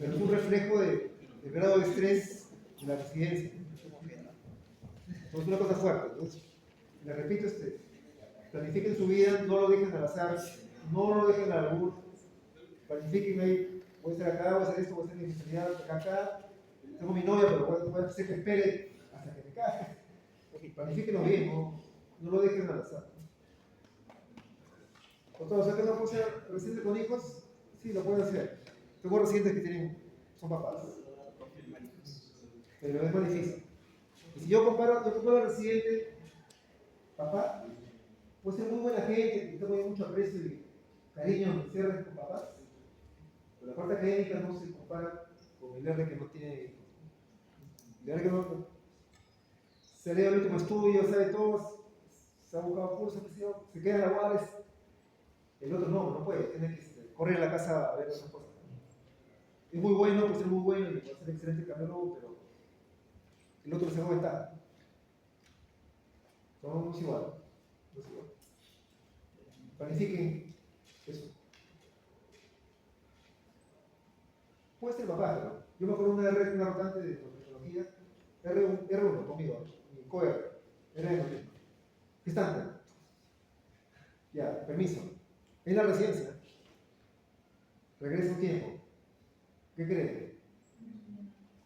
pero es un reflejo del grado de estrés de la residencia. Entonces, es una cosa fuerte. Entonces, les repito, planifiquen su vida, no lo dejen al azar, no lo dejen al albur. Planifiquen ahí, voy a estar acá, voy a hacer esto, voy a hacer mi especialidad acá. Tengo mi novia, pero voy a hacer que espere hasta que me case. Planifíquenlo bien, no lo dejen al azar. O sea que no puede ser residente con hijos, sí, lo pueden hacer. Tengo residentes que son papás. Pero es más difícil. Y si yo comparo al residente, papá, puede ser muy buena gente, y tengo mucho aprecio y cariño en cierres con papás, pero la parte académica no se compara con el R que no tiene hijos. El R que no se lee el último estudio, sabe todo, se ha buscado cursos, se queda en la UARES. El otro no puede, tiene que correr a la casa a ver esas cosas. Es muy bueno, puede ser muy bueno y puede ser excelente cardiólogo, pero el otro se va a aumentar. No es igual. No es igual. Planifiquen eso. Puede ser papá, ¿no? Yo me acuerdo de una rotante de tecnología, R1 conmigo, mi coer, R1. ¿Qué estándar? Ya, permiso. Es la residencia. Regresa un tiempo. ¿Qué creen?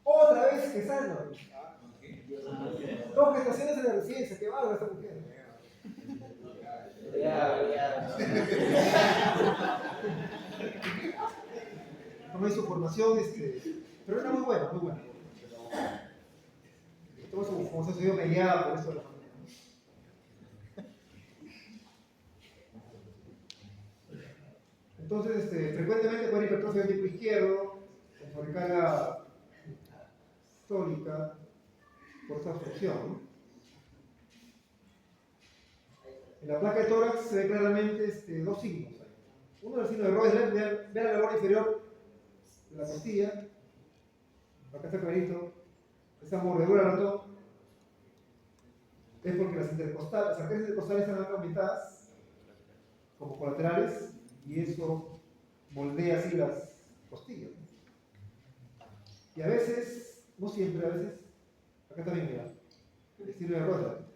Otra vez que salgo. Dos gestaciones en la residencia, qué bárbaro esta mujer. No hizo formación, pero era muy buena, muy buena. Todo eso, como se subió mediada por eso de la familia. Entonces, frecuentemente puede hipertrofia del tipo izquierdo, con sobrecarga sólica, por esta absorción, ¿no? En la placa de tórax se ve claramente dos signos. Uno es el signo de Roesler, vean la labor inferior de la costilla, acá está clarito, esa mordedura de ratón, es porque las arterias intercostales están aumentadas como colaterales y eso moldea así las costillas. Y a veces, no siempre, a veces, acá también mira, el signo de Roesler,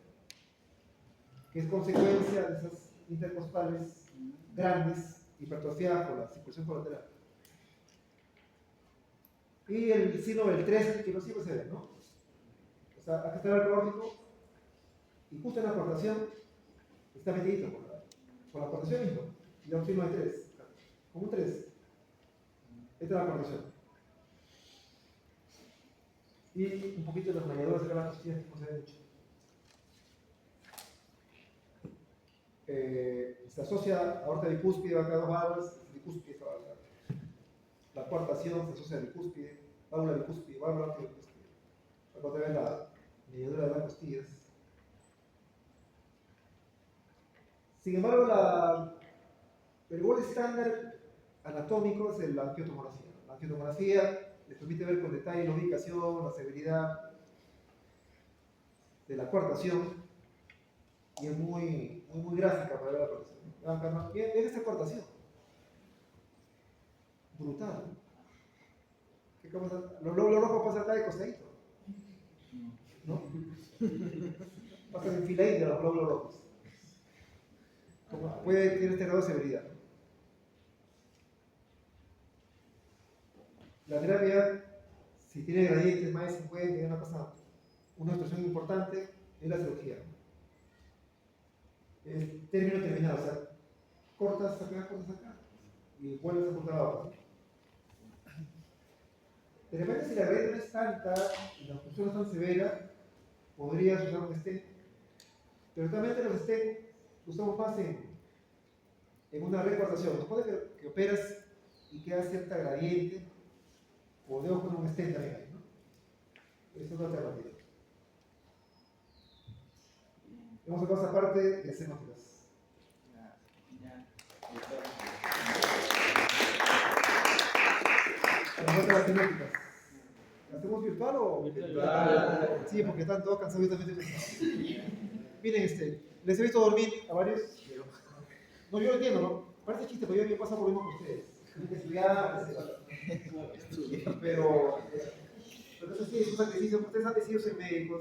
que es consecuencia de esas intercostales grandes hipertrofiadas por la circulación colateral. Y el signo del 3, que no siempre se ve, ¿no? O sea, acá está el arco órtico y justo en la cortación está metidito por la cortación mismo. Y da un signo de 3, como un 3. Esta es la cortación. Y un poquito de las malladuras de las costillas que no se ve mucho. Se asocia a aorta bicúspide, va acá dos válvulas, bicúspide, esta válvula. La coartación se asocia a bicúspide, válvula bicúspide, válvula bicúspide. Acá otra vez la mediadura de las costillas. Sin embargo, el gol estándar anatómico es la angiotomografía. La angiotomografía les permite ver con detalle la ubicación, la severidad de la coartación y es muy gráfica para ver la coartación. Bien esta coartación. Brutal. ¿Qué pasa? Los glóbulos rojos pasan acá de costadito, ¿no? Pasan en filadito los glóbulos rojos. Como puede tener este grado de severidad. La terapia, si tiene gradientes más de 50, ya no pasa una obstrucción importante, es la cirugía. El término terminal, o sea, cortas acá, y vuelves a cortar abajo. De repente, si la gradiente no es tanta y la obstrucción no es tan severa, podrías usar un stent. Pero realmente los stent los usamos más en una recortación. Después de que operas y queda cierta gradiente, podemos poner un stent también ahí, ¿no? Esa es otra alternativa. Hemos sacado esa parte de hacer notas. Las cinéticas. ¿Las hacemos virtual o? Virtual. Sí, porque están todos cansados. Miren, les he visto dormir a varios. No, yo lo entiendo, ¿no? Parece chiste, pero yo me paso por lo mismo que ustedes. Pero eso sí, es un sacrificio. Ustedes han decidido ser médicos,